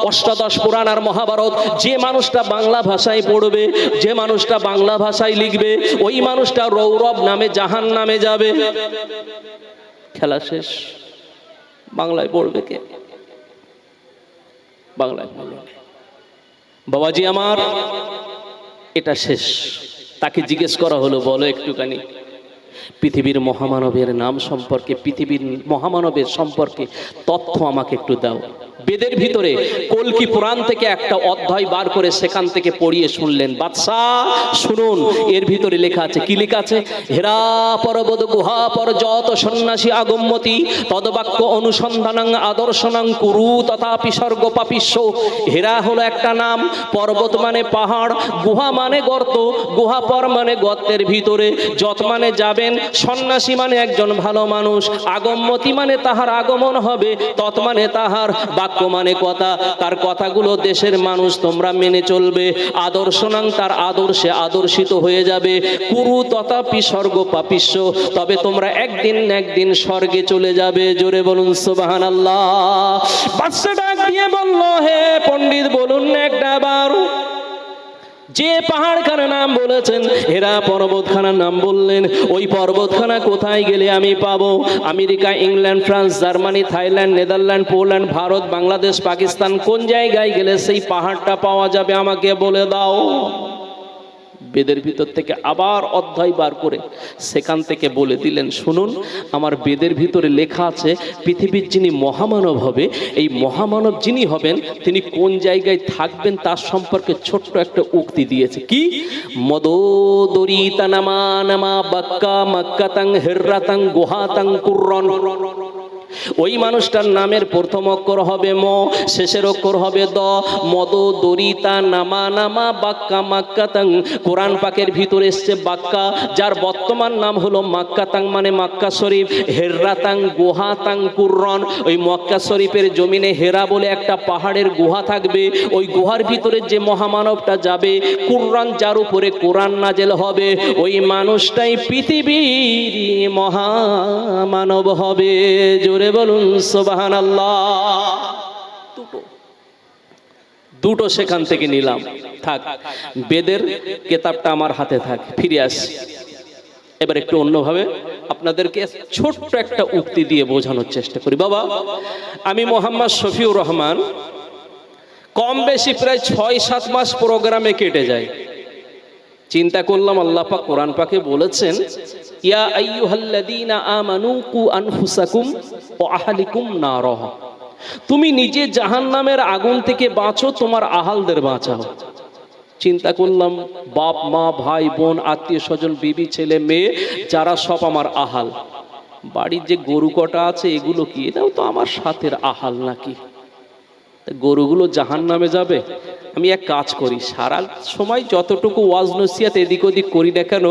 অষ্টাদশ পুরাণ আর মহাভারত যে মানুষটা বাংলা ভাষায় পড়বে, যে মানুষটা বাংলা ভাষায় লিখবে, ওই মানুষটা রৌরব নামে জাহান নামে যাবে। খেলা শেষ। বাংলায় পড়বে কে? বাংলায় পড়বে। বাবাজি আমার, এটা শেষ। তাকে জিজ্ঞেস করা হলো, বলো একটুখানি পৃথিবীর মহামানবের নাম সম্পর্কে, পৃথিবীর মহামানবের সম্পর্কে তথ্য আমাকে একটু দাও। বেদের ভিতরে কল্কি পুরাণ থেকে একটা অধ্যায় বার করে সেখান থেকে পড়িয়ে শুনলেন। বাদশাহ শুনুন, এর ভিতরে লেখা আছে। কি লেখা আছে? হেরা পর্বত গুহা পর যত সন্ন্যাসী আগম্যতি তদবাক্য অনুসন্ধানাং আদর্শনাং কুরু তথাপি স্বর্গ পাপিস্য। হেরা হলো একটা নাম, পর্বত মানে পাহাড়, গুহা মানে গর্ত, গুহাপর মানে গর্তের ভিতরে, যত মানে যাবেন, সন্ন্যাসী মানে একজন ভালো মানুষ, আগম্যতি মানে তাহার আগমন হবে, তৎ মানে তাহার, বাক্য মানে কথা, তার কথাগুলো দেশের মানুষ তোমরা মেনে চলবে, আদর্শনাং তার আদর্শে আদর্শিত হয়ে যাবে, কুরু তথাপি স্বর্গ পাপিস্য তবে তোমরা একদিন না একদিন স্বর্গে চলে যাবে। জোরে বলুন সুবহানাল্লাহ। বাদশা ডাক দিয়ে বলল, হে পণ্ডিত বলুন না একটা বার, যে পাহাড়খানার নাম বলেছেন, হেরা পর্বতখানার নাম বললেন, ওই পর্বতখানা কোথায় গেলে আমি পাবো? America, England, France, Germany, Thailand, Netherland, Poland, Bharat, Bangladesh, Pakistan, কোন জায়গায় গেলে সেই পাহাড়টা পাওয়া যাবে আমাকে বলে দাও। বেদের ভিতর থেকে আবার অধ্যায় বার করে সেখান থেকে বলে দিলেন, শুনুন আমার বেদের ভিতরে লেখা আছে পৃথিবীর যিনি মহামানব হবে, এই মহামানব যিনি হবেন তিনি কোন জায়গায় থাকবেন তার সম্পর্কে ছোট্ট একটা উক্তি দিয়েছে। কি? মদোদরিতা নামা নামা বাক্কা মাক্কাতাং হিররাতাং গুহাতাং কুররন। ওই মানুষটার নামের প্রথম অক্ষর হবে ম, শেষের অক্ষর হবে দ। মদ দরিতা নামা নামা বাক্কা মাক্কাতাং। কোরআন পাকের ভিতরে এসছে বাক্কা, যার বর্তমান নাম হলো মাক্কাতাং মানে মাক্কা শরীফ। হেররাতাং গুহাতাং কুররন। ওই মক্কা শরীফের জমিনে হেরা বলে একটা পাহাড়ের গুহা থাকবে, ওই গুহার ভিতরে যে মহামানবটা যাবে, কুররন যার উপরে কোরআন নাজেল হবে, ওই মানুষটাই পৃথিবীর মহামানব হবে। জোরে বলুন সুবহানাল্লাহ। দুটো সেখান থেকে নিলাম। থাক, বেদের কেতাবটা আমার হাতে থাক, ফিরে আসি। এবার একটু অন্যভাবে আপনাদেরকে ছোট্ট একটা উক্তি দিয়ে বোঝানোর চেষ্টা করি। বাবা, আমি মোহাম্মদ শফিউর রহমান, কম বেশি প্রায় 6-7 মাস প্রোগ্রামে কেটে যায়। চিন্তা করলাম আল্লাহ পাক কোরআন পাকে বলেছেন, ইয়া আইয়ুহাল্লাযীনা আমানু কু আনফুসাকুম ওয়া আহলিকুম নারহ। তুমি নিজে জাহান্নামের আগুন থেকে বাঁচো, তোমার আহালদের বাঁচাও। চিন্তা করলাম, বাপ মা ভাই বোন আত্মীয় স্বজন বিবি ছেলে মেয়ে যারা সব আমার আহাল। বাড়ির যে গরু কটা আছে এগুলো কি? এটাও তো আমার সাথের আহাল নাকি? গরুগুলো জাহান্নামে যাবে? আমি এক কাজ করি, সারা সময় যতটুকু ওয়াজ নসিহত এদিক ওদিক করি না কেন,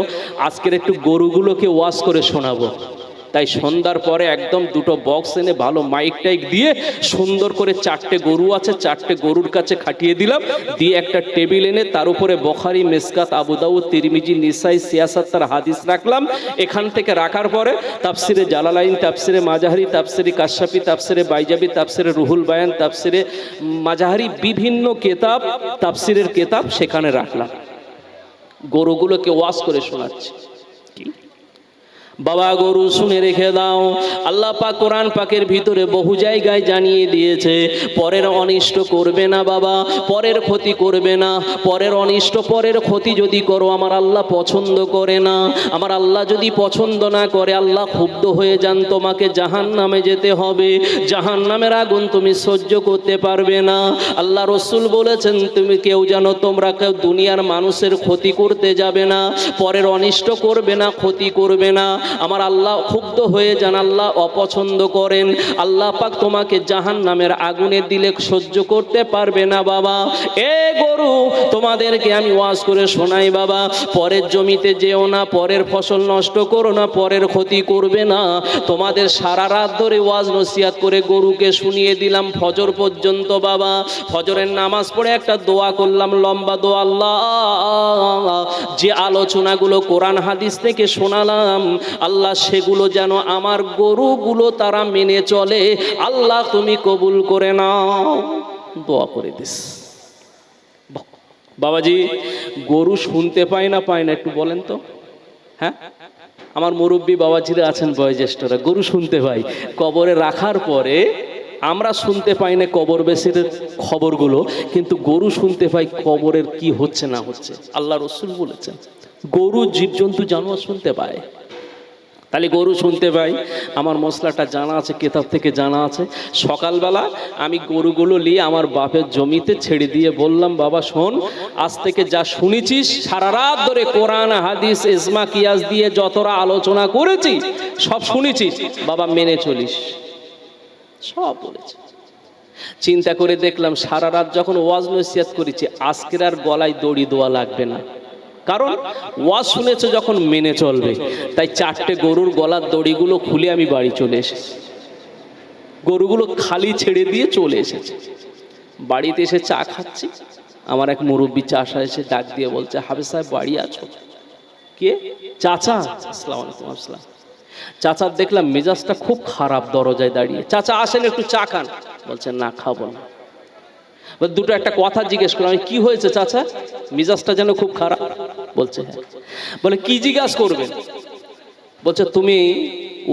আজকের একটু গরুগুলোকে ওয়াজ করে শোনাবো। তাই সন্ধ্যার পরে একদম দুটো বক্স এনে ভালো মাইক টাইক দিয়ে সুন্দর করে 4টে গরু আছে, 4টে গরুর কাছে খাটিয়ে দিলাম, দিয়ে একটা টেবিল এনে তার উপরে বখারি, মেসকাত, আবু দাউদ, তিরমিজি, নিসাই, সিয়াসাত তার হাদিস রাখলাম। এখান থেকে রাখার পরে তাফসিরে জালালাইন, তাফসিরে মাজাহারি, তাফসিরে কাশাফি, তাফসিরে বাইজাবি, তাফসিরে রুহুল বায়ান, তাফসিরে মাজাহারি, বিভিন্ন কেতাব, তাফসিরের কেতাব সেখানে রাখলাম। গরুগুলোকে ওয়াজ করে শোনাচ্ছি। বাবা গরু শুনে রেখে দাও, আল্লাহ পাক কোরআন পাকের ভিতরে বহু জায়গায় জানিয়ে দিয়েছে পরের অনিষ্ট করবে না বাবা, পরের ক্ষতি করবে না। পরের অনিষ্ট, পরের ক্ষতি যদি করো আমার আল্লাহ পছন্দ করে না। আমার আল্লাহ যদি পছন্দ না করে, আল্লাহ ক্ষুব্ধ হয়ে যান, তোমাকে জাহান্নামে যেতে হবে। জাহান্নামের আগুন তুমি সহ্য করতে পারবে না। আল্লাহ রসুল বলেছেন, তুমি কেউ যেন, তোমরা কেউ দুনিয়ার মানুষের ক্ষতি করতে যাবে না, পরের অনিষ্ট করবে না, ক্ষতি করবে না। আমার আল্লাহ ক্ষুব্ধ হয়ে যান, আল্লাহ অপছন্দ করেন। আল্লাহ পাক তোমাকে জাহান্নামের আগুনে দিলে সহ্য করতে পারবে না বাবা। এ গরু, তোমাদেরকে আমি ওয়াজ করে শোনাই বাবা, পরের জমিতে যেও না, পরের ফসল নষ্ট করো না, পরের ক্ষতি করবে না। তোমাদের সারা রাত ধরে ওয়াজ নসিহত করে গরুকে শুনিয়ে দিলাম ফজর পর্যন্ত বাবা। ফজরের নামাজ পড়ে একটা দোয়া করলাম, লম্বা দোয়া। আল্লাহ, যে আলোচনাগুলো কোরআন হাদিস থেকে শোনালাম আল্লাহ, সেগুলো যেন আমার গরুগুলো তারা মেনে চলে। আল্লাহ তুমি কবুল করে নাও। দোয়া করে দিস। বাবাজি, গরু শুনতে পায় না পায় না একটু বলেন তো? হ্যাঁ, আমার মুরব্বী বাবাজিরা আছেন, বয়োজ্যেষ্ঠরা, গরু শুনতে পাই। কবরে রাখার পরে আমরা শুনতে পাই না কবরবাসীর খবরগুলো, কিন্তু গরু শুনতে পাই কবরের কি হচ্ছে না হচ্ছে। আল্লাহ রসুল বলেছেন গরু, জীবজন্তু, জানোয়ার শুনতে পায়। তাহলে গরু শুনতে পাই, আমার মশলাটা জানা আছে, কেতাব থেকে জানা আছে। সকালবেলা আমি গরুগুলো নিয়ে আমার বাপের জমিতে ছেড়ে দিয়ে বললাম, বাবা শোন, আজ থেকে যা শুনেছিস সারা রাত ধরে কোরআন হাদিস ইজমা কিয়াস দিয়ে যতটা আলোচনা করেছি সব শুনেছিস বাবা, মেনে চলিস। সব বলেছে। চিন্তা করে দেখলাম সারা রাত যখন ওয়াজ নসিহত করেছি, আজকের আর গলায় দড়ি দেওয়া লাগবে না, কারণ ওয়াজ শুনেছে যখন মেনে চলবে। তাই 4টে গরুর গলার দড়িগুলো খুলে আমি বাড়ি চলে এসেছি। গরুগুলো খালি ছেড়ে দিয়ে চলে এসেছে। বাড়িতে এসে চা খাচ্ছি, আমার এক মুরব্বী চাষা এসে ডাক দিয়ে বলছে, হাফেজ সাহেব বাড়ি আছো? কে? চাচা। আসসালামু আলাইকুম। আসসালাম। চাচার দেখলাম মেজাজটা খুব খারাপ, দরজায় দাঁড়িয়ে। চাচা আসেন, একটু চা খান। বলছে না, খাবো না। দুটো একটা কথা জিজ্ঞেস করলাম, কি হয়েছে চাচা, মিজাজটা যেন খুব খারাপ? বলছে হ্যাঁ। বলে কি জিজ্ঞাসা করবেন? বলছে তুমি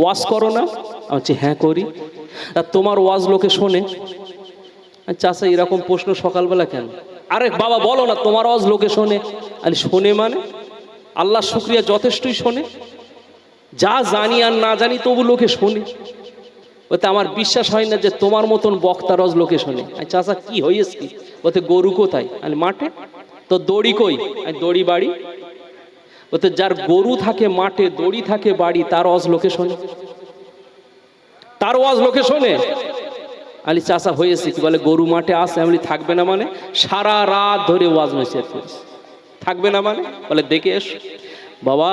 ওয়াজ করো না? আমি বলছি হ্যাঁ করি। আর তোমার ওয়াজ লোকে শোনে? চাচা এরকম প্রশ্ন সকালবেলা কেন? আরে বাবা বলো না, তোমার ওয়াজ লোকে শোনে। আরে শোনে মানে? আল্লাহ শুকরিয়া, যথেষ্টই শোনে। যা জানি আর না জানি তবু লোকে শোনে। ওতে আমার বিশ্বাস হয় না যে তোমার মতন বক্তা রজ লোকে শোনে। চাচা কি হয়েছে কি? ওতে গরু কোথায়? আমি মাঠে। তো দড়ি কই? আমি দড়ি বাড়ি। ওতে যার গরু থাকে মাঠে, দড়ি থাকে বাড়ি, তার ওয়াজ লোকে শোনে, তার ওয়াজ লোকে শোনে। আলি চাচা হয়েছে কি? বলে গরু মাঠে আসে। আমি থাকবে না মানে? সারা রাত ধরে ওয়াজ নসিহত করেছে, থাকবে না মানে? বলে দেখে এসো। বাবা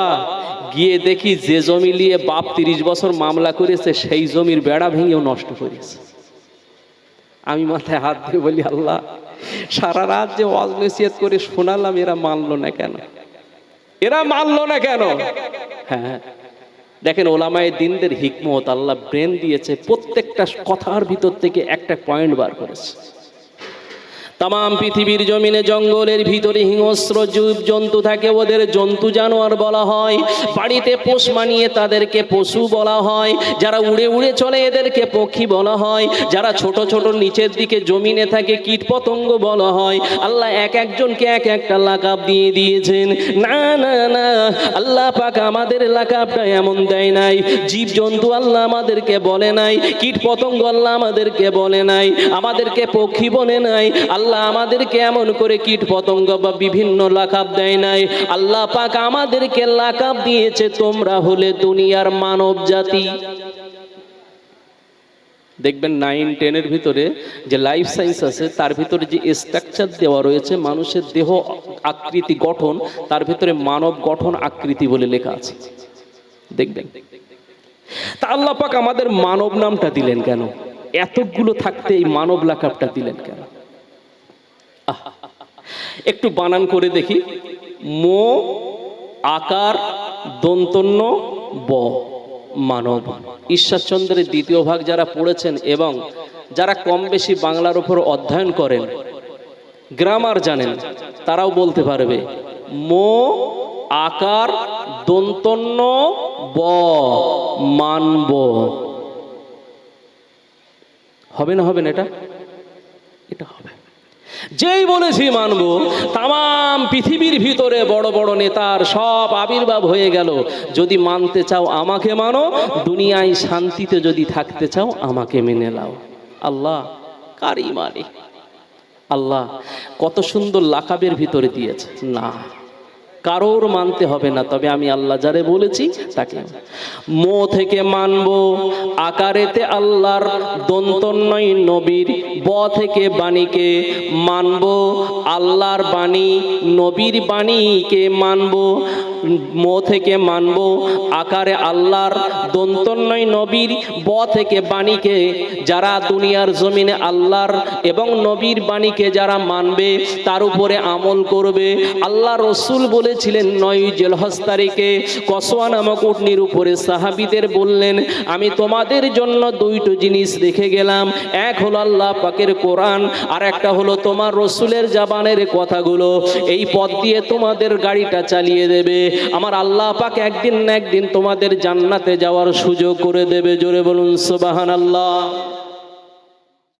গিয়ে দেখি যে জমি নিয়ে বাপ 30 বছর মামলা করেছে, সেই জমির বেড়া ভেঙেও নষ্ট করেছে। আমি মাথায় হাত দিয়ে বলি, আল্লাহ, সারা রাত যে ওয়াজ নসিহত করে শোনালাম, এরা মানলো না কেন? এরা মানলো না কেন? হ্যাঁ, দেখেন ওলামায়ে দ্বীনদের হিকমত, আল্লাহ ব্রেন দিয়েছে, প্রত্যেকটা কথার ভিতর থেকে একটা পয়েন্ট বার করেছে। তাম পৃথিবীর জমিনে জঙ্গলের ভিতরে হিংস্র জীব জন্তু থাকে, ওদের জন্তু জানোয়ার বলা হয়। বাড়িতে পোষ মানিয়ে তাদেরকে পশু বলা হয়। যারা উড়ে উড়ে চলে এদেরকে পক্ষী বলা হয়। যারা ছোট ছোট নিচের দিকে জমিনে থাকে কীট পতঙ্গ বলা হয়। আল্লাহ এক একজনকে এক একটা লাকাব দিয়ে দিয়েছেন। না না না, আল্লাহ পাক আমাদের লাকাবটা এমন দেয় নাই। জীব জন্তু আল্লাহ আমাদেরকে বলে নাই, কীট পতঙ্গ আল্লাহ আমাদেরকে বলে নাই, আমাদেরকে পক্ষী বলে নাই। আল্লাহ আমাদেরকে এমন করে কীট পতঙ্গ বা বিভিন্ন লাকাব দেয় নাই। আল্লাহ পাক আমাদেরকে লাকাব দিয়েছে, তোমরা হলে দুনিয়ার মানব জাতি। দেখবেন 9-10 এর ভিতরে যে লাইফ সায়েন্স আছে, তার ভিতরে যে স্ট্রাকচার দেওয়া রয়েছে মানুষের দেহ আকৃতি গঠন, তার ভিতরে মানব গঠন আকৃতি বলে লেখা আছে। দেখবেন তা আল্লাহ পাক আমাদের মানব নামটা দিলেন কেন? এতগুলো থাকতে এই মানব লাকাবটা দিলেন কেন? একটু বানান করে দেখি। মো আকার দন্তন্য ব, মানব। ঈশ্বরচন্দ্রের দ্বিতীয় ভাগ যারা পড়েছেন এবং যারা কম বেশি বাংলার উপর অধ্যয়ন করেন, গ্রামার জানেন, তারাও বলতে পারবে মো আকার দন্তন্য ব, মানব। হবে না? হবে না? এটা হবে। যেই বলেছি মানব, তাম পৃথিবীর ভিতরে বড় বড় নেতার সব আবির্ভাব হয়ে গেল। যদি মানতে চাও আমাকে মানো, দুনিয়ায় শান্তিতে যদি থাকতে চাও আমাকে মেনে নাও। আল্লাহ কারি মানে আল্লাহ কত সুন্দর লাকাবের ভিতরে দিয়েছে। না, কারোর মানতে হবে না, তবে আমি আল্লাহ যারে বলেছি তাকে। মো থেকে মানব, আকারেতে আল্লাহর, দন্তন্যয় নবীর, ব থেকে বাণীকে মানব, আল্লাহর বাণী নবীর বাণীকে মানব। মো থেকে মানব, আকারে আল্লাহর, দন্তন্যয় নবীর, ব থেকে বাণীকে। যারা দুনিয়ার জমিনে আল্লাহর এবং নবীর বাণীকে যারা মানবে, তার উপরে আমল করবে। আল্লাহ রসুল বলেছিলেন 9 জিলহজ তারিখে কসওয়া নামক উটনির উপরে সাহাবীদের বললেন, আমি তোমাদের জন্য 2টো জিনিস রেখে গেলাম। এক হলো আল্লাহ পাকের কোরআন, আর একটা হলো তোমার রসুলের জবানের কথাগুলো। এই পথ দিয়ে তোমাদের গাড়িটা চালিয়ে দেবে। আমার আল্লাহ পাক একদিন না একদিন তোমাদের জান্নাতে যাওয়ার সুযোগ করে দেবে। জোরে বলুন সুবহানাল্লাহ।